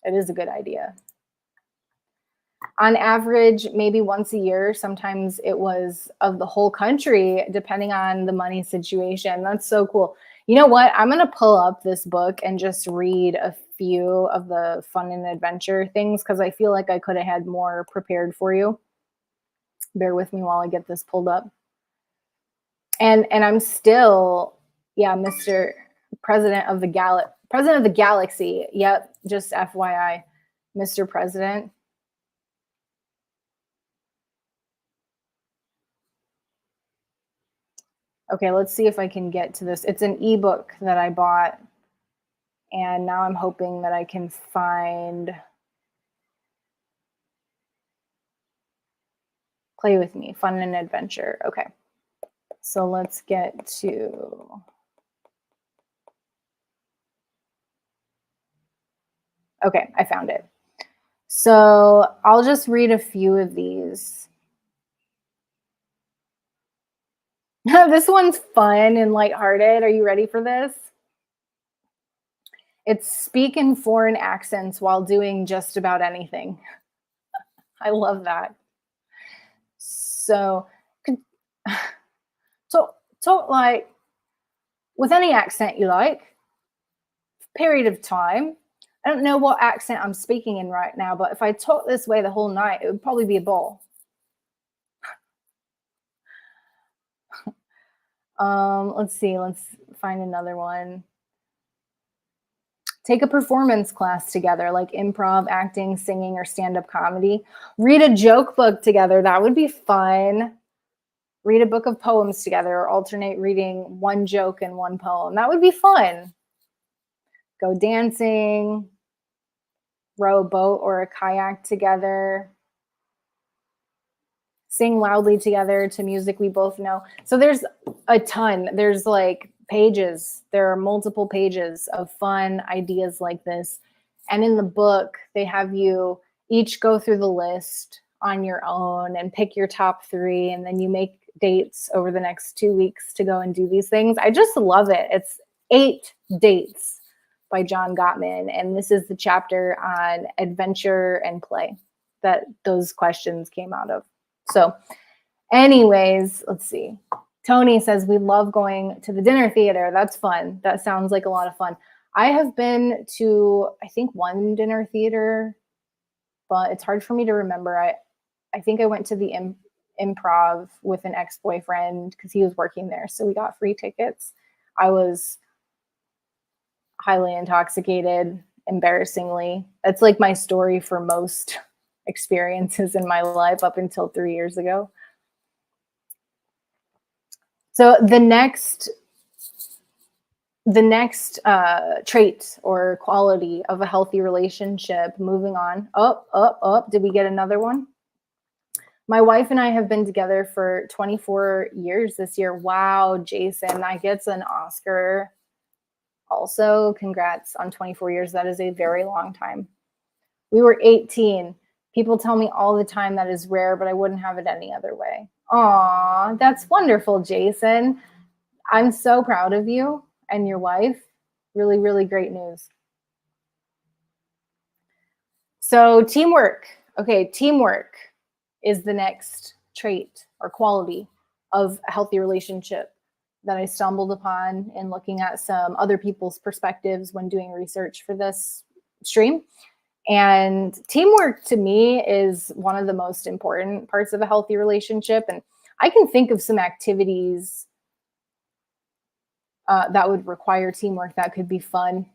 It is a good idea. On average, maybe once a year. Sometimes it was of the whole country, depending on the money situation. That's so cool. You know what? I'm going to pull up this book and just read a few of the fun and adventure things because I feel like I could have had more prepared for you. Bear with me while I get this pulled up. And I'm still, yeah, Mr. President of the Galaxy. Yep, just FYI, Mr. President. Okay, let's see if I can get to this. It's an ebook that I bought, and now I'm hoping that I can find. Play with me, fun and adventure. Okay, so let's get to. Okay, I found it. So I'll just read a few of these. This one's fun and lighthearted. Are you ready for this? It's speak in foreign accents while doing just about anything. I love that. So, talk like with any accent you like. Period of time. I don't know what accent I'm speaking in right now, but if I talk this way the whole night, it would probably be a ball. Let's see. Let's find another one. Take a performance class together, like improv, acting, singing, or stand-up comedy. Read a joke book together. That would be fun. Read a book of poems together, or alternate reading one joke and one poem. That would be fun. Go dancing. Row a boat or a kayak together. Sing loudly together to music we both know. So there's a ton. There's like pages. There are multiple pages of fun ideas like this. And in the book, they have you each go through the list on your own and pick your top 3. And then you make dates over the next 2 weeks to go and do these things. I just love it. It's 8 dates by John Gottman. And this is the chapter on adventure and play that those questions came out of. So anyways, let's see. Tony says, we love going to the dinner theater. That's fun. That sounds like a lot of fun. I have been to, I think, one dinner theater, but it's hard for me to remember. I think I went to the improv with an ex-boyfriend because he was working there. So we got free tickets. I was highly intoxicated, embarrassingly. That's like my story for most experiences in my life up until 3 years ago. So the next trait or quality of a healthy relationship, moving on. Did we get another one? My wife and I have been together for 24 years this year. Wow, Jason, that gets an Oscar. Also, congrats on 24 years. That is a very long time. We were 18. People tell me all the time that is rare, but I wouldn't have it any other way. Aw, that's wonderful, Jason. I'm so proud of you and your wife. Really, really great news. So teamwork. Okay, teamwork is the next trait or quality of a healthy relationship that I stumbled upon in looking at some other people's perspectives when doing research for this stream. And teamwork to me is one of the most important parts of a healthy relationship. And I can think of some activities that would require teamwork that could be fun.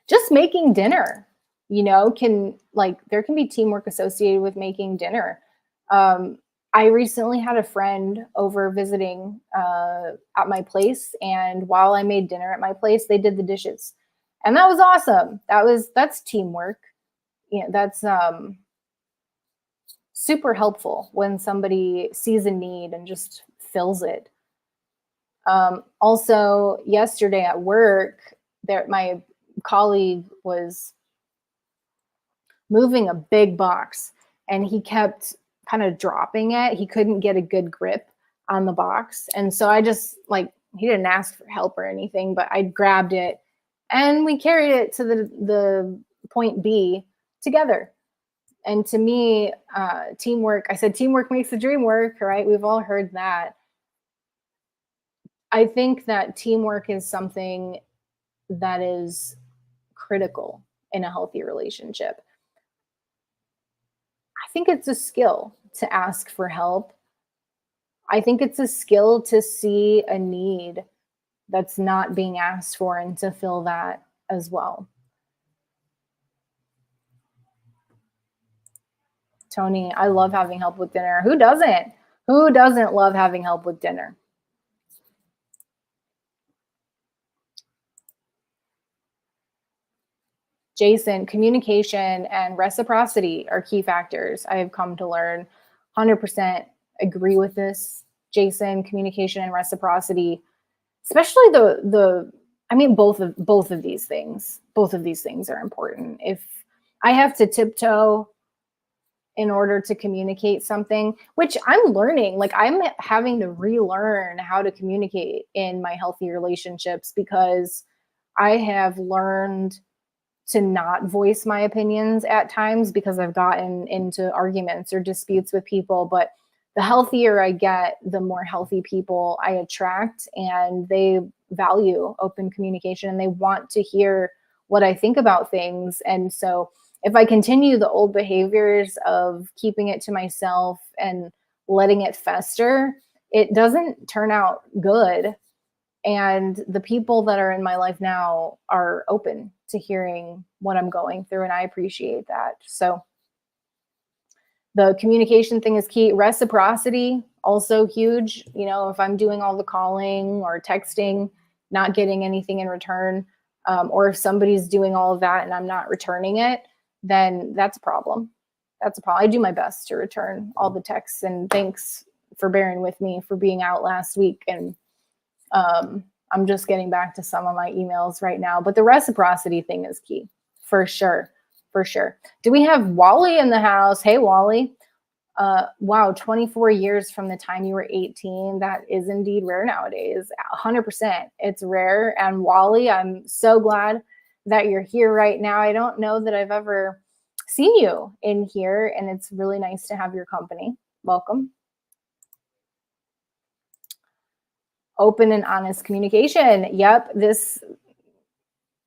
Just making dinner, there can be teamwork associated with making dinner. I recently had a friend over visiting at my place, and while I made dinner at my place, they did the dishes. And that was awesome. That's teamwork. That's super helpful when somebody sees a need and just fills it. Also, yesterday at work, my colleague was moving a big box and he kept kind of dropping it. He couldn't get a good grip on the box. And so I just he didn't ask for help or anything, but I grabbed it and we carried it to the point B together. And to me, teamwork, I said, teamwork makes the dream work, right? We've all heard that. I think that teamwork is something that is critical in a healthy relationship. I think it's a skill to ask for help. I think it's a skill to see a need that's not being asked for and to fill that as well. Tony, I love having help with dinner. Who doesn't? Who doesn't love having help with dinner? Jason, communication and reciprocity are key factors. I have come to learn. 100% agree with this. Jason, communication and reciprocity, especially both of these things. Both of these things are important. If I have to tiptoe in order to communicate something, which I'm learning, I'm having to relearn how to communicate in my healthy relationships because I have learned to not voice my opinions at times because I've gotten into arguments or disputes with people. But the healthier I get, the more healthy people I attract, and they value open communication and they want to hear what I think about things. And so if I continue the old behaviors of keeping it to myself and letting it fester, it doesn't turn out good. And the people that are in my life now are open to hearing what I'm going through, and I appreciate that. So the communication thing is key. Reciprocity, also huge. If I'm doing all the calling or texting, not getting anything in return, or if somebody's doing all of that and I'm not returning it, then that's a problem. That's a problem. I do my best to return all the texts, and thanks for bearing with me for being out last week. And I'm just getting back to some of my emails right now, but the reciprocity thing is key for sure. For sure. Do we have Wally in the house? Hey, Wally. Wow. 24 years from the time you were 18. That is indeed rare nowadays. 100%. It's rare. And Wally, I'm so glad that you're here right now. I don't know that I've ever seen you in here, and it's really nice to have your company. Welcome. Open and honest communication. Yep, this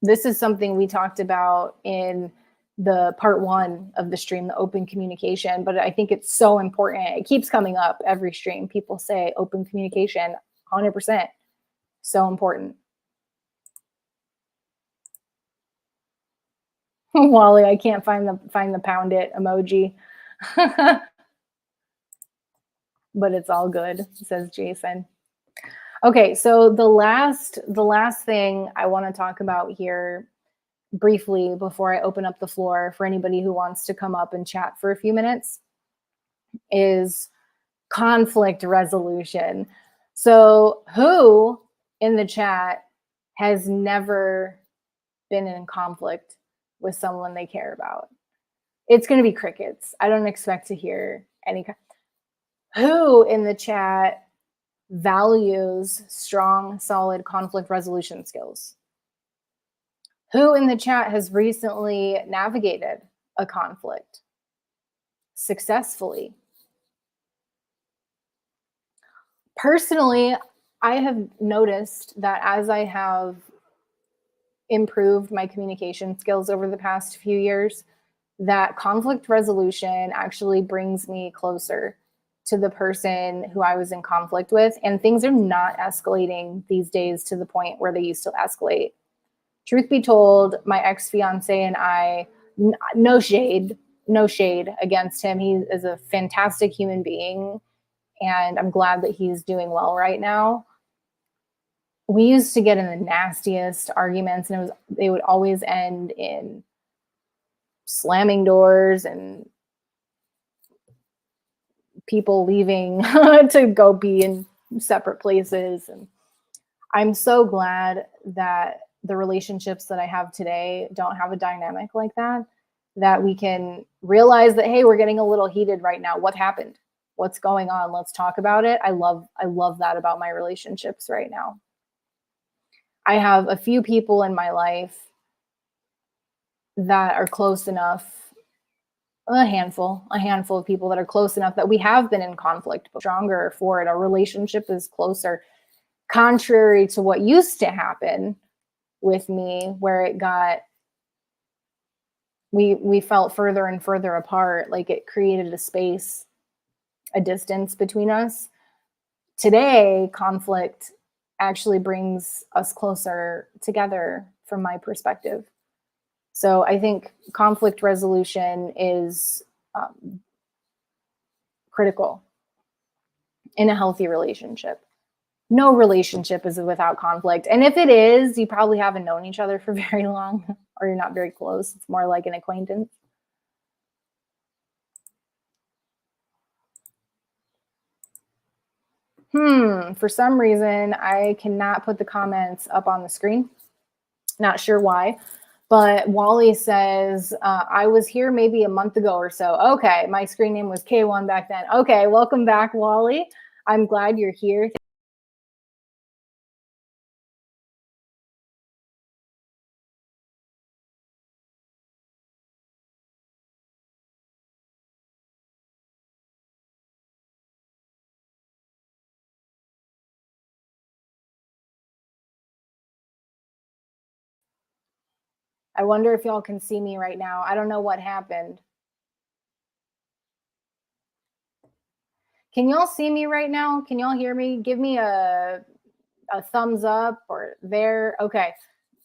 is something we talked about in the part 1 of the stream, the open communication, but I think it's so important. It keeps coming up every stream. People say open communication, 100%. So important. Wally, I can't find the pound it emoji. But it's all good, says Jason. Okay, so the last thing I want to talk about here briefly before I open up the floor for anybody who wants to come up and chat for a few minutes is conflict resolution. So who in the chat has never been in conflict with someone they care about? It's going to be crickets. I don't expect to hear any. Who in the chat values strong, solid conflict resolution skills? Who in the chat has recently navigated a conflict successfully? Personally, I have noticed that as I have improved my communication skills over the past few years, that conflict resolution actually brings me closer to the person who I was in conflict with, and things are not escalating these days to the point where they used to escalate. Truth be told, my ex-fiance and I, no shade against him. He is a fantastic human being, and I'm glad that he's doing well right now. We used to get in the nastiest arguments, and they would always end in slamming doors and people leaving to go be in separate places. And I'm so glad that the relationships that I have today don't have a dynamic like that, that we can realize that, hey, we're getting a little heated right now. What happened? What's going on? Let's talk about it. I love that about my relationships right now. I have a few people in my life that are close enough, a handful of people that are close enough that we have been in conflict, but stronger for it. Our relationship is closer, contrary to what used to happen with me, where it got, we felt further and further apart, like it created a space, a distance between us. Today, conflict actually brings us closer together from my perspective. So I think conflict resolution is critical in a healthy relationship. No relationship is without conflict. And if it is, you probably haven't known each other for very long, or you're not very close. It's more like an acquaintance. For some reason, I cannot put the comments up on the screen. Not sure why. But Wally says, I was here maybe a month ago or so. Okay, my screen name was K1 back then. Okay, welcome back, Wally. I'm glad you're here. I wonder if y'all can see me right now. I don't know what happened. Can y'all see me right now? Can y'all hear me? Give me a thumbs up or there. Okay,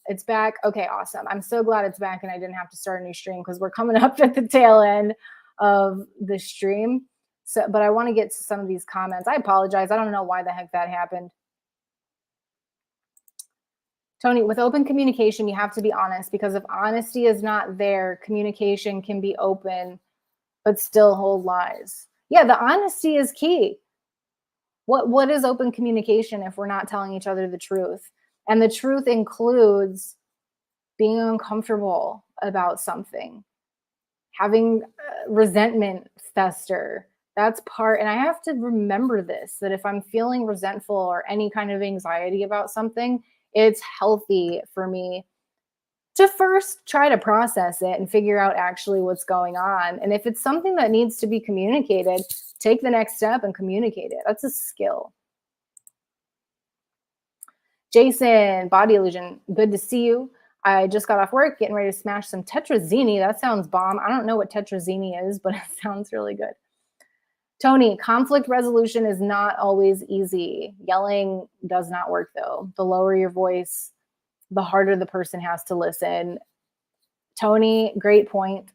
it's back. Okay, awesome. I'm so glad it's back and I didn't have to start a new stream, because we're coming up at the tail end of the stream. So, but I want to get to some of these comments. I apologize. I don't know why the heck that happened. Tony, with open communication, you have to be honest, because if honesty is not there, communication can be open, but still hold lies. Yeah, the honesty is key. What is open communication if we're not telling each other the truth? And the truth includes being uncomfortable about something, having resentment fester. That's part, and I have to remember this, that if I'm feeling resentful or any kind of anxiety about something, it's healthy for me to first try to process it and figure out actually what's going on. And if it's something that needs to be communicated, take the next step and communicate it. That's a skill. Jason, Body Illusion, good to see you. I just got off work, getting ready to smash some tetrazzini. That sounds bomb. I don't know what tetrazzini is, but it sounds really good. Tony, conflict resolution is not always easy. Yelling does not work, though. The lower your voice, the harder the person has to listen. Tony, great point.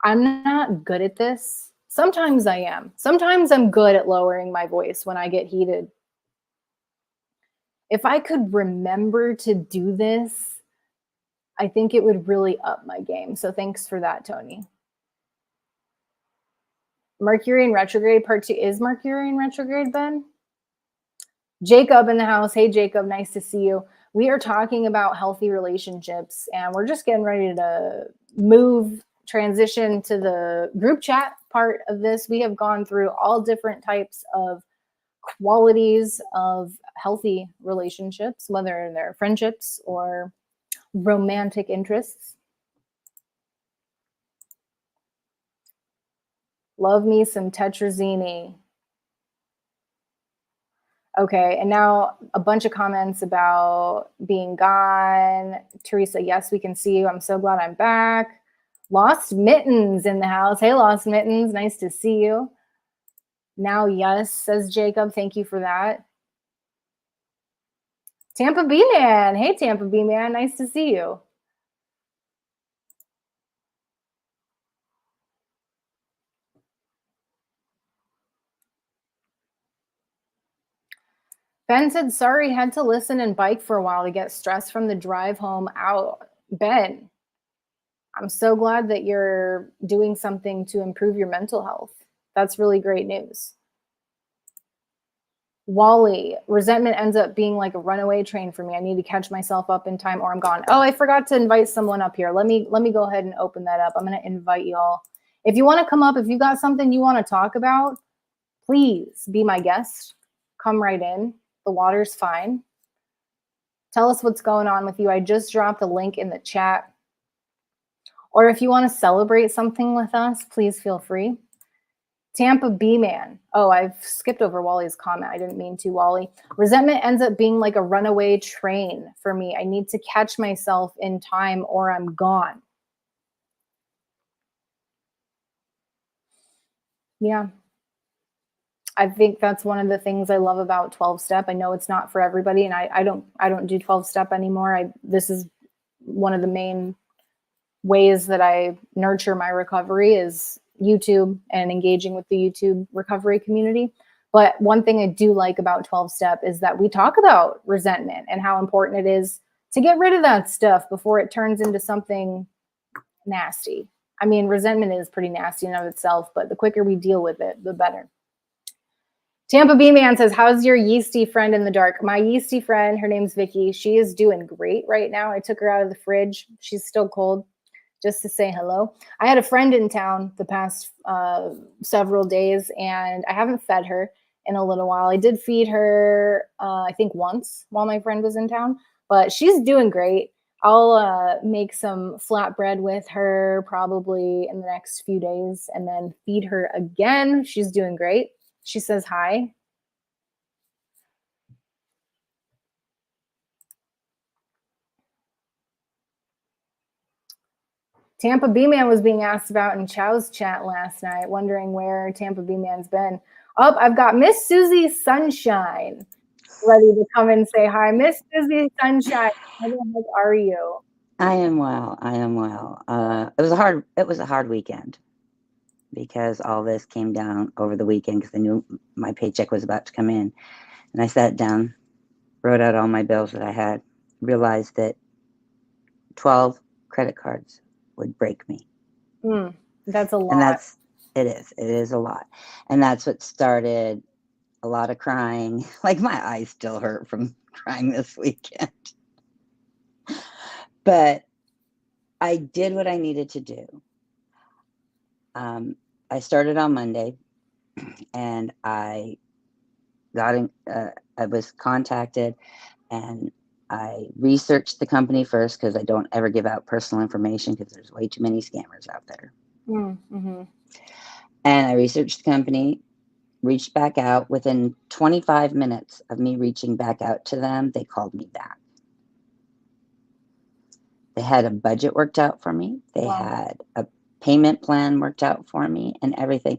I'm not good at this. Sometimes I am. Sometimes I'm good at lowering my voice when I get heated. If I could remember to do this, I think it would really up my game. So thanks for that, Tony. Mercury in retrograde, part 2. Is Mercury in retrograde, Ben? Jacob in the house. Hey, Jacob, nice to see you. We are talking about healthy relationships, and we're just getting ready to transition to the group chat part of this. We have gone through all different types of qualities of healthy relationships, whether they're friendships or romantic interests. Love me some tetrazzini. Okay, and now a bunch of comments about being gone. Teresa, yes, we can see you. I'm so glad I'm back. Lost Mittens in the house. Hey, Lost Mittens, nice to see you. Now, yes, says Jacob. Thank you for that. Tampa B-Man. Hey, Tampa B-Man, nice to see you. Ben said, sorry, had to listen and bike for a while to get stressed from the drive home out. Ben, I'm so glad that you're doing something to improve your mental health. That's really great news. Wally, resentment ends up being like a runaway train for me. I need to catch myself up in time or I'm gone. Oh, I forgot to invite someone up here. Let me go ahead and open that up. I'm going to invite y'all. If you want to come up, if you got something you want to talk about, please be my guest. Come right in. The water's fine. Tell us what's going on with you. I just dropped a link in the chat. Or if you want to celebrate something with us, please feel free. Tampa B man. Oh, I've skipped over Wally's comment. I didn't mean to, Wally. Resentment ends up being like a runaway train for me. I need to catch myself in time or I'm gone. Yeah. I think that's one of the things I love about 12-step. I know it's not for everybody, and I don't do 12-step anymore. This is one of the main ways that I nurture my recovery is YouTube and engaging with the YouTube recovery community. But one thing I do like about 12-step is that we talk about resentment and how important it is to get rid of that stuff before it turns into something nasty. I mean, resentment is pretty nasty in and of itself, but the quicker we deal with it, the better. Tampa B man says, how's your yeasty friend in the dark? My yeasty friend, her name's Vicky. She is doing great right now. I took her out of the fridge. She's still cold. Just to say hello. I had a friend in town the past several days, and I haven't fed her in a little while. I did feed her, I think once while my friend was in town, but she's doing great. I'll make some flatbread with her probably in the next few days and then feed her again. She's doing great. She says hi. Tampa B-Man was being asked about in Chow's chat last night, wondering where Tampa B-Man's been. Oh, I've got Miss Susie Sunshine ready to come and say hi. Miss Susie Sunshine, how the heck are you? I am well. I am well. It was a hard weekend because all this came down over the weekend because I knew my paycheck was about to come in. And I sat down, wrote out all my bills that I had, realized that 12 credit cards would break me. That's a lot. And it is a lot. And that's what started a lot of crying. Like my eyes still hurt from crying this weekend. But I did what I needed to do. I started on Monday, and I was contacted, and I researched the company first because I don't ever give out personal information because there's way too many scammers out there. Mm-hmm. And I researched the company, reached back out. Within 25 minutes of me reaching back out to them, they called me back. They had a budget worked out for me. They had a payment plan worked out for me and everything.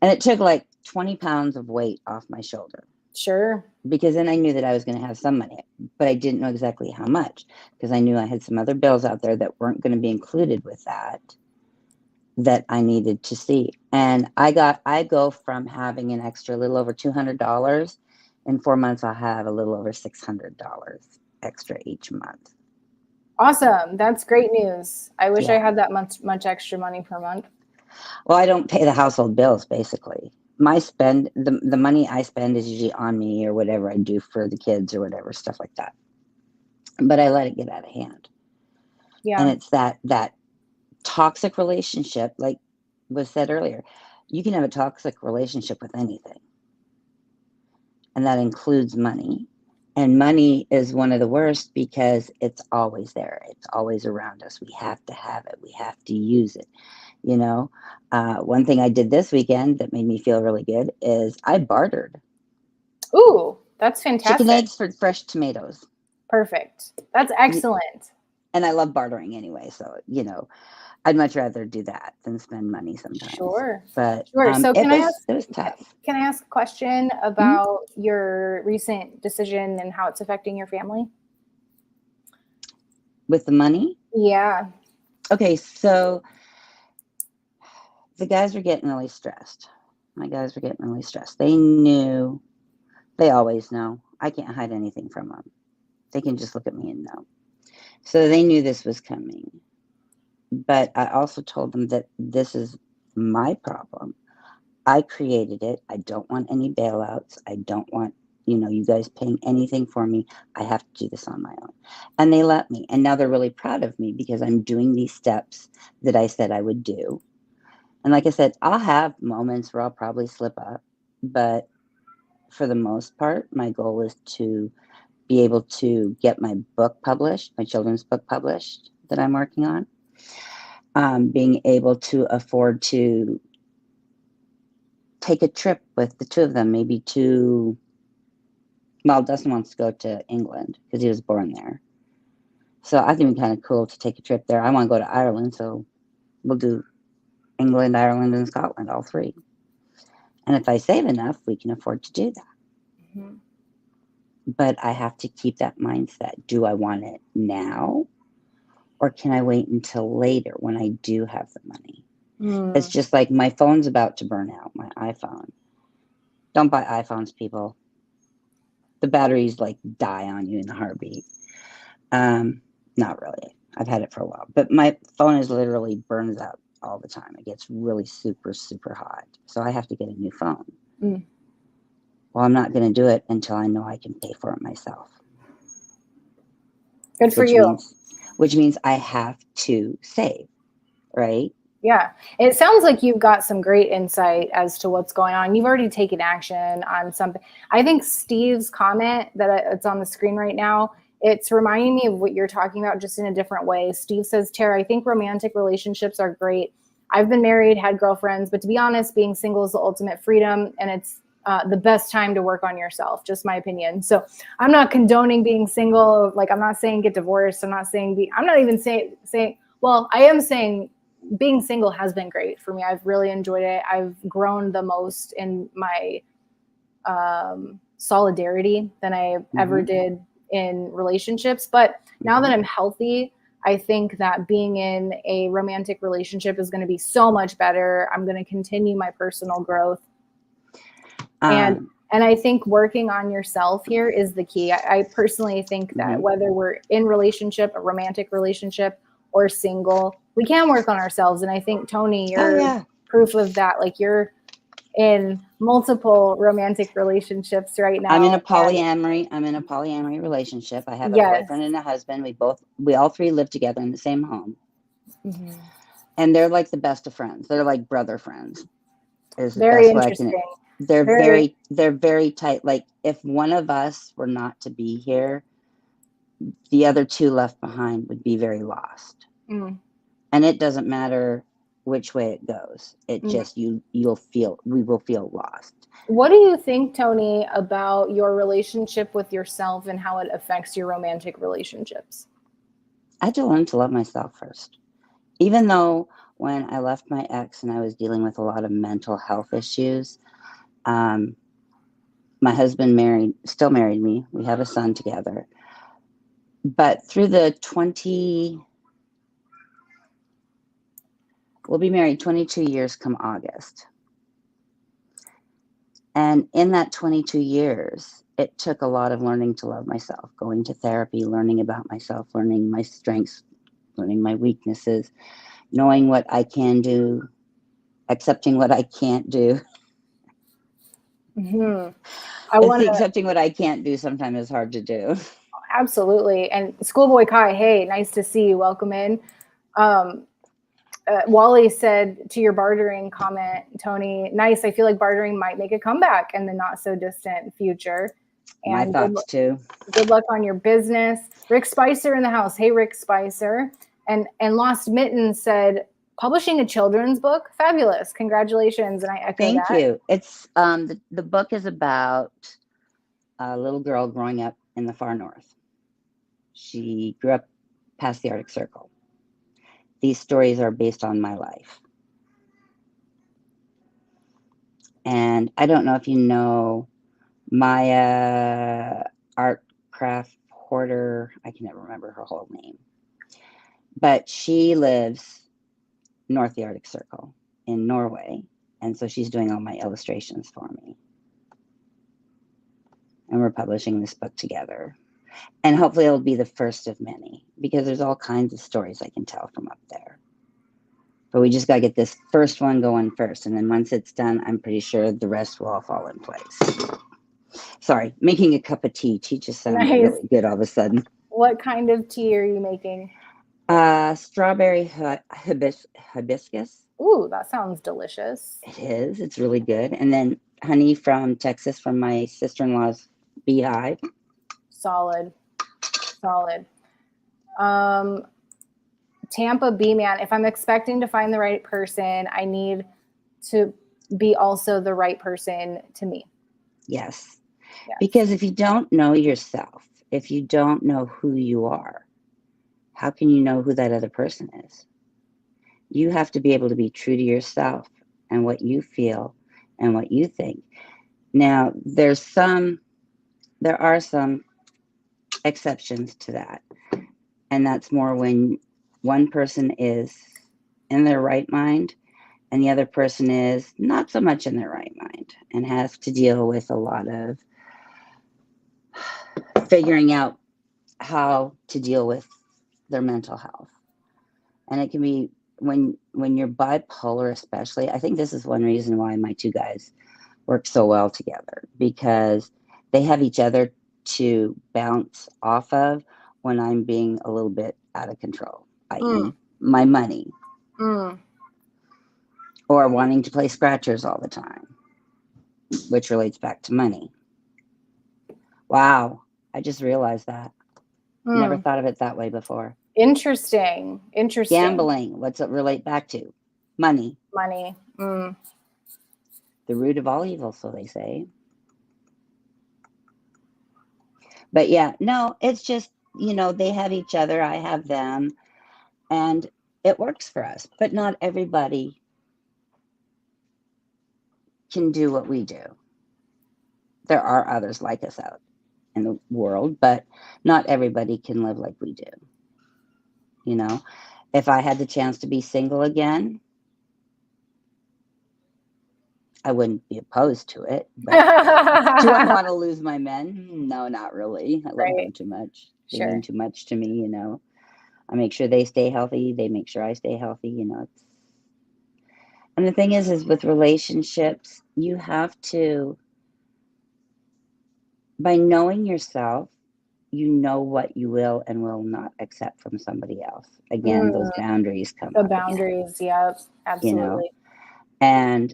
And it took like 20 pounds of weight off my shoulder. Sure. Because then I knew that I was going to have some money, but I didn't know exactly how much because I knew I had some other bills out there that weren't going to be included with that I needed to see. And I go from having an extra little over $200 in 4 months. I'll have a little over $600 extra each month. Awesome. That's great news. I wish I had that much extra money per month. Well, I don't pay the household bills, basically. The money I spend is usually on me or whatever I do for the kids or whatever, stuff like that. But I let it get out of hand. Yeah. And it's that toxic relationship, like was said earlier. You can have a toxic relationship with anything. And that includes money. And money is one of the worst because it's always there. It's always around us. We have to have it. We have to use it. You know, one thing I did this weekend that made me feel really good is I bartered. Ooh, that's fantastic. Chicken eggs for fresh tomatoes. Perfect. That's excellent. And I love bartering anyway. So, I'd much rather do that than spend money sometimes. Sure. But sure. So it was tough. Can I ask a question about your recent decision and how it's affecting your family? With the money? Yeah. Okay, so the guys were getting really stressed. My guys were getting really stressed. They knew, they always know. I can't hide anything from them. They can just look at me and know. So they knew this was coming. But I also told them that this is my problem. I created it. I don't want any bailouts. I don't want you guys paying anything for me. I have to do this on my own. And they let me. And now they're really proud of me because I'm doing these steps that I said I would do. And like I said, I'll have moments where I'll probably slip up. But for the most part, my goal is to be able to get my book published, my children's book published that I'm working on. Being able to afford to take a trip with the two of them, maybe to, well, Dustin wants to go to England because he was born there. So I think it'd be kind of cool to take a trip there. I want to go to Ireland, so we'll do England, Ireland, and Scotland, all three. And if I save enough, we can afford to do that. Mm-hmm. But I have to keep that mindset. Do I want it now? Or can I wait until later when I do have the money? It's just like my phone's about to burn out, my iPhone. Don't buy iPhones, people. The batteries like die on you in a heartbeat. Not really. I've had it for a while. But my phone is literally burns out all the time. It gets really super, super hot. So I have to get a new phone. Well, I'm not going to do it until I know I can pay for it myself. Good for you. Which means I have to save, right? Yeah. It sounds like you've got some great insight as to what's going on. You've already taken action on something. I think Steve's comment that it's on the screen right now, it's reminding me of what you're talking about, just in a different way. Steve says, Tara, I think romantic relationships are great. I've been married, had girlfriends, but to be honest, being single is the ultimate freedom, and it's the best time to work on yourself, just my opinion. So I'm not condoning being single. Like, I'm not saying get divorced. I'm not even saying, well, I am saying being single has been great for me. I've really enjoyed it. I've grown the most in my solidarity than I ever did in relationships. But now that I'm healthy, I think that being in a romantic relationship is going to be so much better. I'm going to continue my personal growth. And I think working on yourself here is the key. I personally think that whether we're in relationship, a romantic relationship, or single, we can work on ourselves. And I think, Tony, you're proof of that. Like, you're in multiple romantic relationships right now. I'm in a polyamory relationship. I have a boyfriend and a husband. We all three live together in the same home. And they're like the best of friends. They're like brother friends. Very interesting. They're very tight. Like, if one of us were not to be here, the other two left behind would be very lost. And it doesn't matter which way it goes. It just, we will feel lost. What do you think, Tony, about your relationship with yourself and how it affects your romantic relationships? I had to learn to love myself first. Even though when I left my ex and I was dealing with a lot of mental health issues, my husband still married me. We have a son together. But through we'll be married 22 years come August. And in that 22 years, it took a lot of learning to love myself, going to therapy, learning about myself, learning my strengths, learning my weaknesses, knowing what I can do, accepting what I can't do. Accepting what I can't do sometimes is hard to do. Absolutely. And Schoolboy Kai, hey, nice to see you. Welcome in. Wally said to your bartering comment, Tony, nice. I feel like bartering might make a comeback in the not so distant future. And my thoughts too. Good luck on your business. Rick Spicer in the house. Hey, Rick Spicer. And Lost Mitten said, publishing a children's book, fabulous. Congratulations. And I echo that. Thank you. It's the book is about a little girl growing up in the far north. She grew up past the Arctic Circle. These stories are based on my life. And I don't know if you know Maya Art Craft Hoarder. I can never remember her whole name. But she lives north of the Arctic Circle in Norway. And so she's doing all my illustrations for me. And we're publishing this book together. And hopefully it'll be the first of many, because there's all kinds of stories I can tell from up there. But we just got to get this first one going first. And then once it's done, I'm pretty sure the rest will all fall in place. Sorry, making a cup of tea. Tea just sounded Nice. really good all of a sudden. What kind of tea are you making? Strawberry hibiscus. Ooh, that sounds delicious. It is. It's really good. And then honey from Texas from my sister-in-law's beehive. Solid. Solid. Tampa B man, if I'm expecting to find the right person, I need to be also the right person to me. Yes. Yes. Because if you don't know yourself, if you don't know who you are, how can you know who that other person is? You have to be able to be true to yourself and what you feel and what you think. Now, there are some exceptions to that. And that's more when one person is in their right mind and the other person is not so much in their right mind and has to deal with a lot of figuring out how to deal with their mental health. And it can be when you're bipolar, especially. I think this is one reason why my two guys work so well together, because they have each other to bounce off of when I'm being a little bit out of control, i.e. my money, or wanting to play scratchers all the time, which relates back to money. Wow, I just realized that. Never thought of it that way before. Interesting. Gambling, what's it relate back to? Money. Money. The root of all evil, so they say. But yeah, no, it's just, they have each other, I have them, and it works for us. But not everybody can do what we do. There are others like us out in the world, but not everybody can live like we do. If I had the chance to be single again, I wouldn't be opposed to it. But do I want to lose my men? No, not really. I love them too much. They mean too much to me, I make sure they stay healthy. They make sure I stay healthy, And the thing is with relationships, you have to, by knowing yourself, you know what you will and will not accept from somebody else. Again, those boundaries come The up boundaries, again, yep, absolutely. And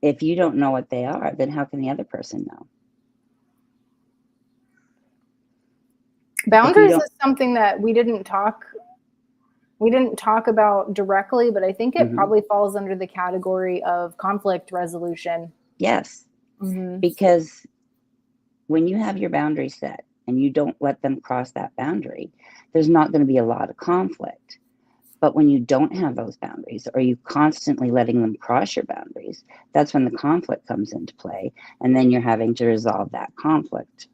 if you don't know what they are, then how can the other person know? Boundaries is something that we didn't talk about directly, but I think it probably falls under the category of conflict resolution. Yes. Because when you have your boundaries set and you don't let them cross that boundary, there's not going to be a lot of conflict. But when you don't have those boundaries, or you constantly letting them cross your boundaries, that's when the conflict comes into play. And then you're having to resolve that conflict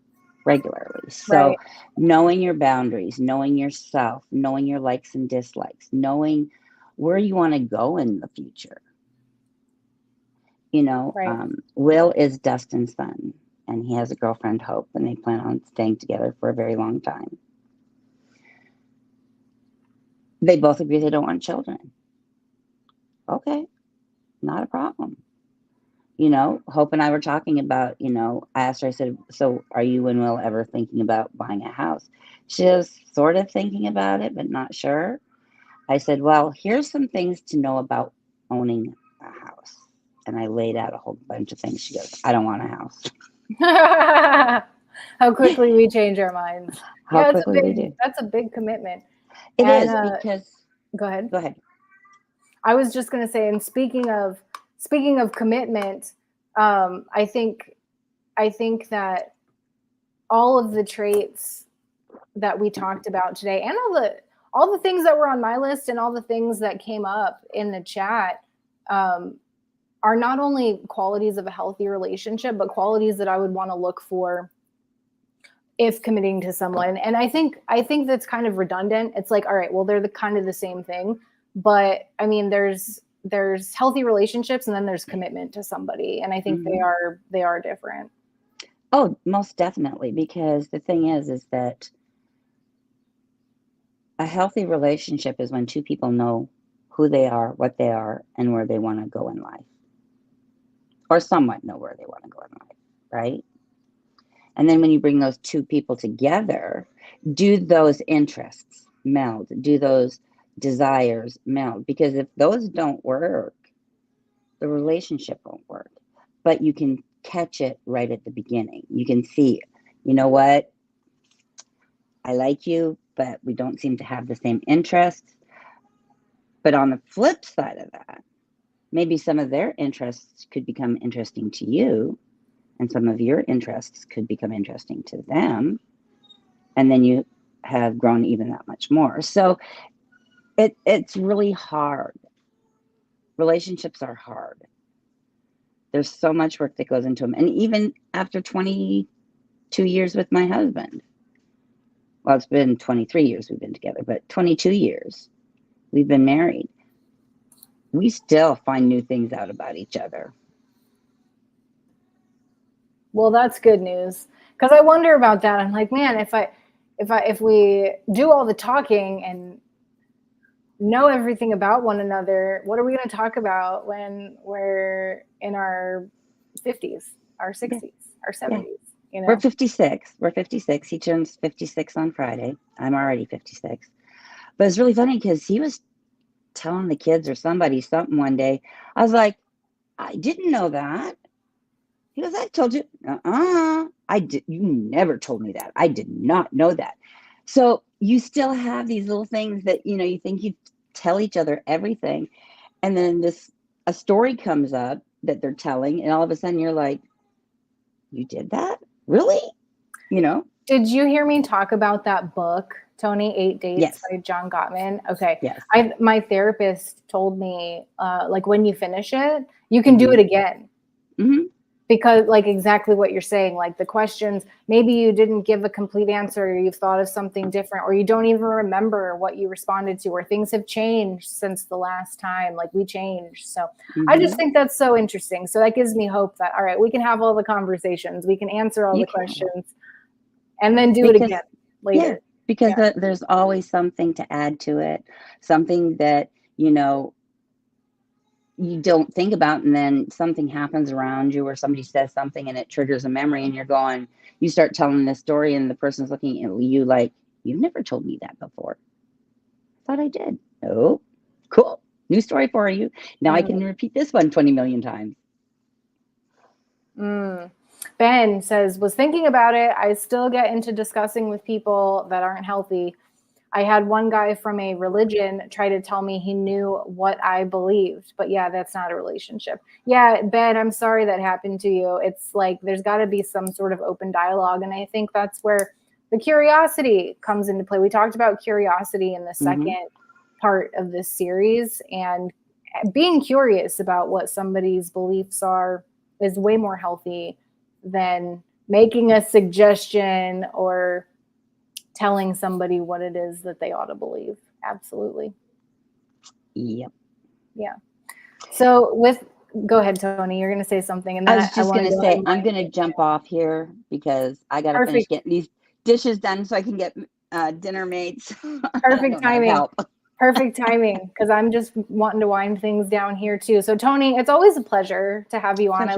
regularly. So knowing your boundaries, knowing yourself, knowing your likes and dislikes, knowing where you want to go in the future. Will is Dustin's son, and he has a girlfriend, Hope, and they plan on staying together for a very long time. They both agree they don't want children. Okay, not a problem. Hope and I were talking about, I asked her, I said, so are you and Will ever thinking about buying a house? She was sort of thinking about it, but not sure. I said, well, here's some things to know about owning a house. And I laid out a whole bunch of things. She goes, I don't want a house. How quickly we change our minds. How quickly we do. That's a big commitment. It is because. Go ahead. Go ahead. I was just going to say, and speaking of commitment, I think that all of the traits that we talked about today, and all the things that were on my list, and all the things that came up in the chat, are not only qualities of a healthy relationship, but qualities that I would want to look for if committing to someone. And I think that's kind of redundant. It's like, all right, well, they're kind of the same thing, but I mean, there's healthy relationships and then there's commitment to somebody. And I think they are different. Oh, most definitely. Because the thing is that a healthy relationship is when two people know who they are, what they are, and where they want to go in life. Or somewhat know where they want to go in life, right? And then when you bring those two people together, do those interests meld? Do those desires meld? Because if those don't work, the relationship won't work. But you can catch it right at the beginning. You can see, you know what? I like you, but we don't seem to have the same interests. But on the flip side of that, maybe some of their interests could become interesting to you, and some of your interests could become interesting to them. And then you have grown even that much more. So it's really hard. Relationships are hard. There's so much work that goes into them. And even after 22 years with my husband, well, it's been 23 years we've been together, but 22 years we've been married, we still find new things out about each other. Well, that's good news. Because I wonder about that. I'm like, man, if we do all the talking and know everything about one another, what are we going to talk about when we're in our 50s, our 60s, our 70s? You know? We're 56. We're 56. He turns 56 on Friday. I'm already 56. But it's really funny because he was telling the kids or somebody something one day. I was like, I didn't know that. He goes, I told you. You never told me that. I did not know that. So you still have these little things that, you think you tell each other everything. And then a story comes up that they're telling. And all of a sudden you're like, you did that? Really? Did you hear me talk about that book, Tony, 8 Dates Yes. by John Gottman? Okay. Yes. My therapist told me, like when you finish it, you can do it again. Mm-hmm. Because like exactly what you're saying, like the questions, maybe you didn't give a complete answer, or you've thought of something different, or you don't even remember what you responded to, or things have changed since the last time, like we changed. So I just think that's so interesting. So that gives me hope that, all right, we can have all the conversations, we can answer all the questions, and then do it again later. Yeah, because there's always something to add to it, something that, you don't think about, and then something happens around you, or somebody says something and it triggers a memory, and you start telling this story, and the person's looking at you like, you've never told me that before. I thought I did. Oh, cool. New story for you. Now I can repeat this one 20 million times. Ben says, was thinking about it. I still get into discussing with people that aren't healthy. I had one guy from a religion try to tell me he knew what I believed, but yeah, that's not a relationship. Yeah, Ben, I'm sorry that happened to you. It's like, there's got to be some sort of open dialogue. And I think that's where the curiosity comes into play. We talked about curiosity in the second part of this series, and being curious about what somebody's beliefs are is way more healthy than making a suggestion or telling somebody what it is that they ought to believe. Absolutely. Yep. Yeah. So go ahead, Tony, you're going to say something. And then I was just going to say, I'm going to jump off here because I got to finish getting these dishes done so I can get dinner made. Perfect timing. Perfect timing, because I'm just wanting to wind things down here too. So Tony, it's always a pleasure to have you on. I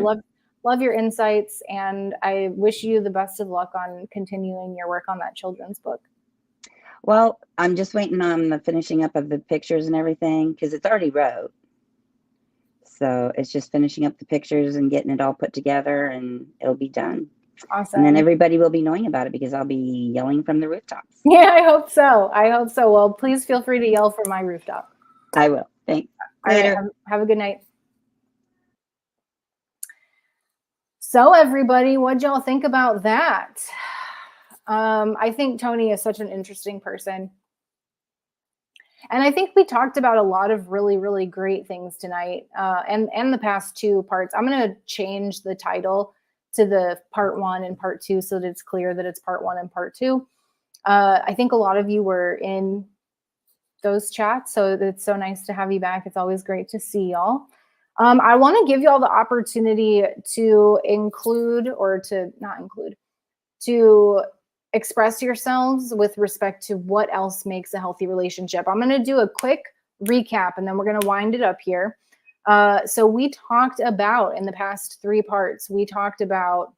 love your insights, and I wish you the best of luck on continuing your work on that children's book. Well, I'm just waiting on the finishing up of the pictures and everything, because it's already wrote. So it's just finishing up the pictures and getting it all put together, and it'll be done. Awesome. And then everybody will be knowing about it because I'll be yelling from the rooftops. Yeah, I hope so. Well, please feel free to yell from my rooftop. I will. Thanks. Later. All right, have a good night. So everybody, what'd y'all think about that? I think Tony is such an interesting person. And I think we talked about a lot of really, really great things tonight, and the past two parts. I'm going to change the title to the part 1 and part 2 so that it's clear that it's part 1 and part 2. I think a lot of you were in those chats, so it's so nice to have you back. It's always great to see y'all. I want to give y'all the opportunity to include, or to not include, to express yourselves with respect to what else makes a healthy relationship. I'm going to do a quick recap, and then we're going to wind it up here. So we talked about, in the past 3 parts, we talked about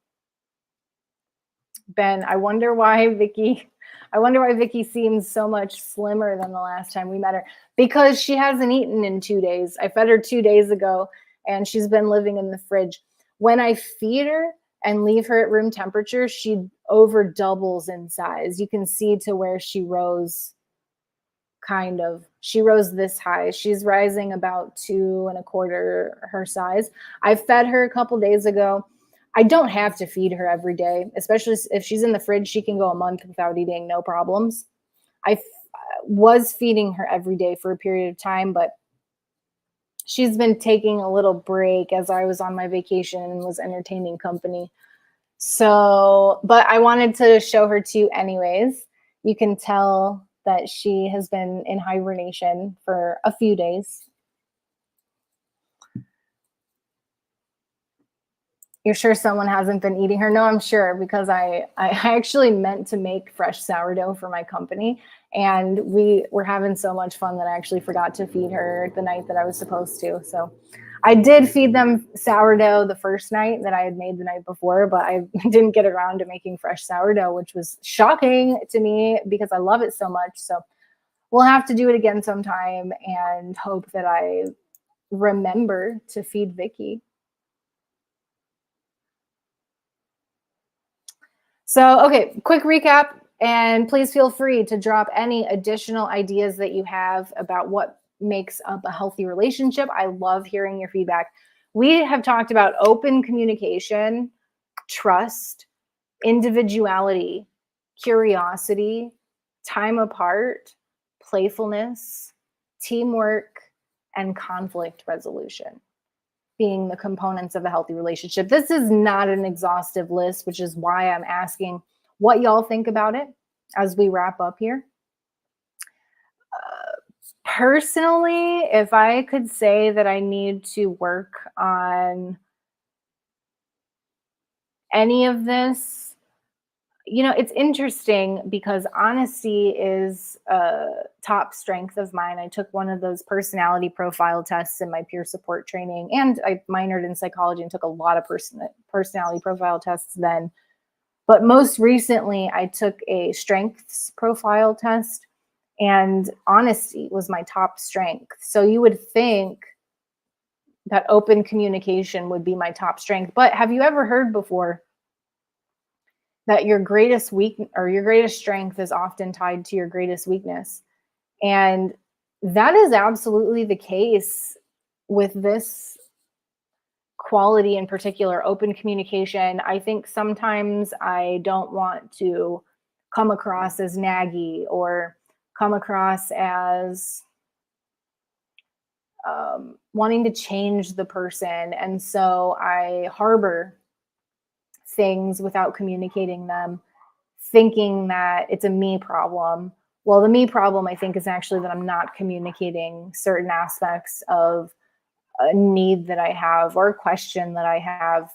Ben, I wonder why Vicky seems so much slimmer than the last time we met her. Because she hasn't eaten in 2 days. I fed her 2 days ago, and she's been living in the fridge. When I feed her and leave her at room temperature, she over doubles in size. You can see to where she rose, kind of. She rose this high. She's rising about 2.25 her size. I fed her a couple days ago. I don't have to feed her every day, especially if she's in the fridge. She can go a month without eating, no problems. I was feeding her every day for a period of time, but she's been taking a little break as I was on my vacation and was entertaining company. So, but I wanted to show her to you anyways. You can tell that she has been in hibernation for a few days. You're sure someone hasn't been eating her? No, I'm sure, because I actually meant to make fresh sourdough for my company, and we were having so much fun that I actually forgot to feed her the night that I was supposed to. So I did feed them sourdough the first night that I had made the night before, but I didn't get around to making fresh sourdough, which was shocking to me because I love it so much. So we'll have to do it again sometime and hope that I remember to feed Vicky. So, okay, quick recap, and please feel free to drop any additional ideas that you have about what makes up a healthy relationship. I love hearing your feedback. We have talked about open communication, trust, individuality, curiosity, time apart, playfulness, teamwork, and conflict resolution being the components of a healthy relationship. This is not an exhaustive list, which is why I'm asking what y'all think about it as we wrap up here. Personally, if I could say that I need to work on any of this, it's interesting because honesty is a top strength of mine. I took one of those personality profile tests in my peer support training, and I minored in psychology and took a lot of personality profile tests then. But most recently, I took a strengths profile test, and honesty was my top strength. So you would think that open communication would be my top strength. But have you ever heard before that your greatest your greatest strength is often tied to your greatest weakness? And that is absolutely the case with this quality in particular, open communication. I think sometimes I don't want to come across as naggy or come across as wanting to change the person. And so I harbor things without communicating them, thinking that it's a me problem. Well, the me problem, I think, is actually that I'm not communicating certain aspects of a need that I have or a question that I have.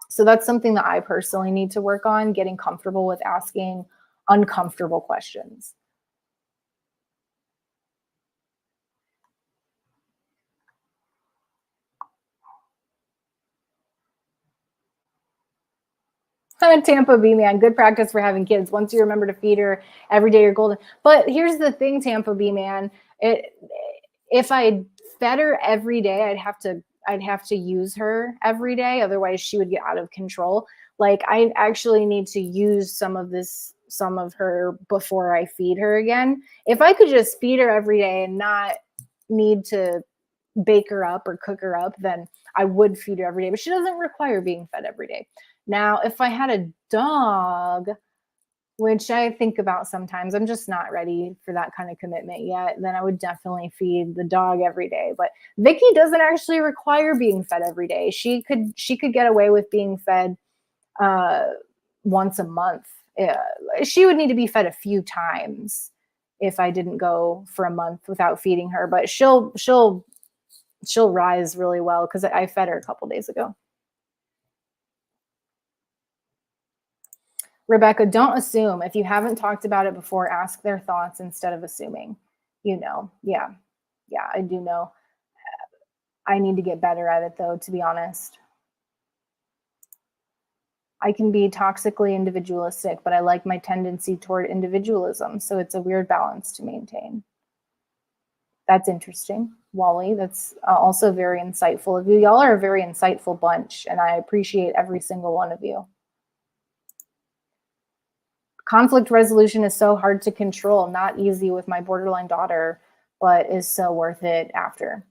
So that's something that I personally need to work on, getting comfortable with asking uncomfortable questions. Tampa B man, good practice for having kids. Once you remember to feed her every day, you're golden. But here's the thing, Tampa B man, if I fed her every day, I'd have to use her every day. Otherwise she would get out of control. Like I actually need to use some of her before I feed her again. If I could just feed her every day and not need to bake her up or cook her up, then I would feed her every day, but she doesn't require being fed every day. Now, if I had a dog, which I think about sometimes, I'm just not ready for that kind of commitment yet, then I would definitely feed the dog every day. But Vicky doesn't actually require being fed every day. She could get away with being fed once a month. She would need to be fed a few times if I didn't go for a month without feeding her, but she'll rise really well because I fed her a couple days ago. Rebecca, don't assume. If you haven't talked about it before, ask their thoughts instead of assuming. Yeah, I do know. I need to get better at it, though, to be honest. I can be toxically individualistic, but I like my tendency toward individualism. So it's a weird balance to maintain. That's interesting. Wally, that's also very insightful of you. Y'all are a very insightful bunch, and I appreciate every single one of you. Conflict resolution is so hard to control, not easy with my borderline daughter, but is so worth it after.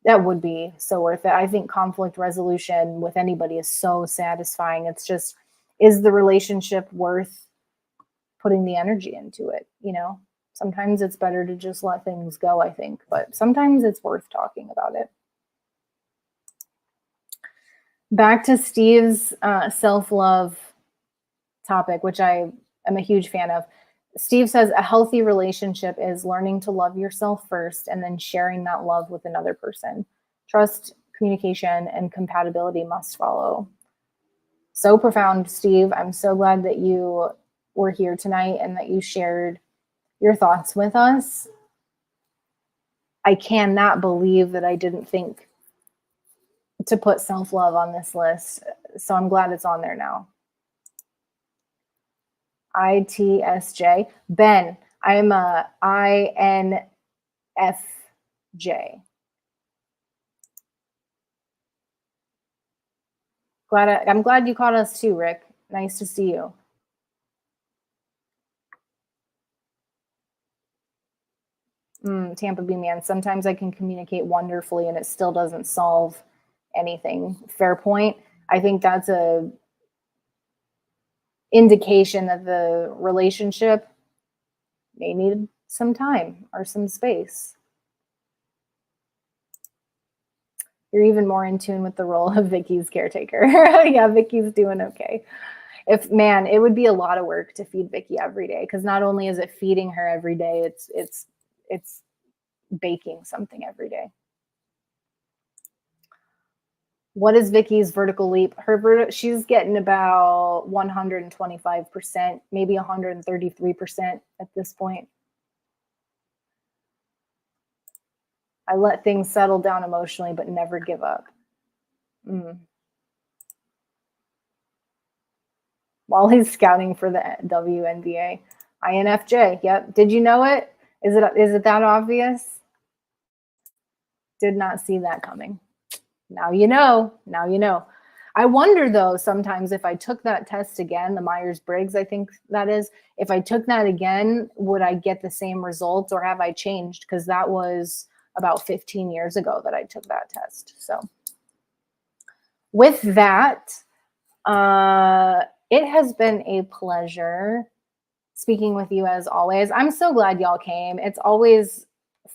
That would be so worth it. I think conflict resolution with anybody is so satisfying. It's just, is the relationship worth putting the energy into it? You know, sometimes it's better to just let things go, I think, but sometimes it's worth talking about it. Back to Steve's self-love topic, which I am a huge fan of. Steve says a healthy relationship is learning to love yourself first and then sharing that love with another person. Trust, communication, and compatibility must follow. So profound, Steve. I'm so glad that you were here tonight and that you shared your thoughts with us. I cannot believe that I didn't think to put self-love on this list. So I'm glad it's on there now. ITSJ. Ben, I'm a INFJ. I'm glad you caught us too, Rick. Nice to see you. Tampa Bay man. Sometimes I can communicate wonderfully and it still doesn't solve anything. Fair point. I think that's a indication that the relationship may need some time or some space. You're even more in tune with the role of Vicky's caretaker. Yeah, Vicky's doing okay. Man, it would be a lot of work to feed Vicky every day, because not only is it feeding her every day, it's baking something every day. What is Vicky's vertical leap? She's getting about 125%, maybe 133% at this point. I let things settle down emotionally, but never give up. While he's scouting for the WNBA. INFJ, yep. Did you know it? Is it that obvious? Did not see that coming. Now you know. Now you know. I wonder, though, sometimes if I took that test again, the Myers-Briggs, I think that is, if I took that again, would I get the same results, or have I changed? Because that was about 15 years ago that I took that test. So with that, it has been a pleasure speaking with you as always. I'm so glad y'all came. It's always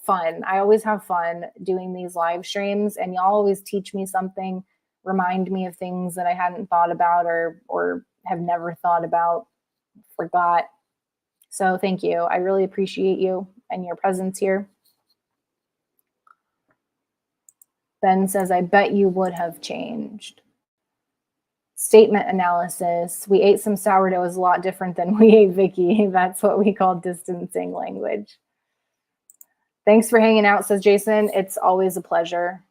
fun. I always have fun doing these live streams, and y'all always teach me something, remind me of things that I hadn't thought about or have never thought about, forgot. So thank you. I really appreciate you and your presence here. Ben says, I bet you would have changed. Statement analysis. We ate some sourdough is a lot different than we ate Vicky. That's what we call distancing language. Thanks for hanging out, says Jason. It's always a pleasure.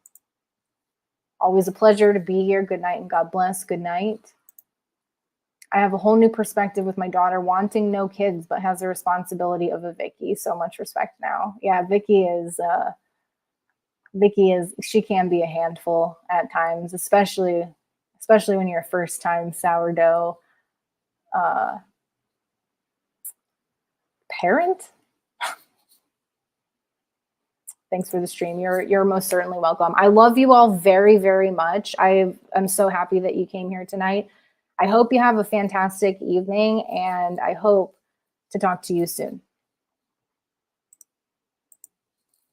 Always a pleasure to be here. Good night and God bless. Good night. I have a whole new perspective with my daughter wanting no kids, but has the responsibility of a Vicky. So much respect now. Yeah, Vicky is, she can be a handful at times, especially when you're a first time sourdough parent. Thanks for the stream. You're most certainly welcome. I love you all very, very much. I'm so happy that you came here tonight. I hope you have a fantastic evening, and I hope to talk to you soon.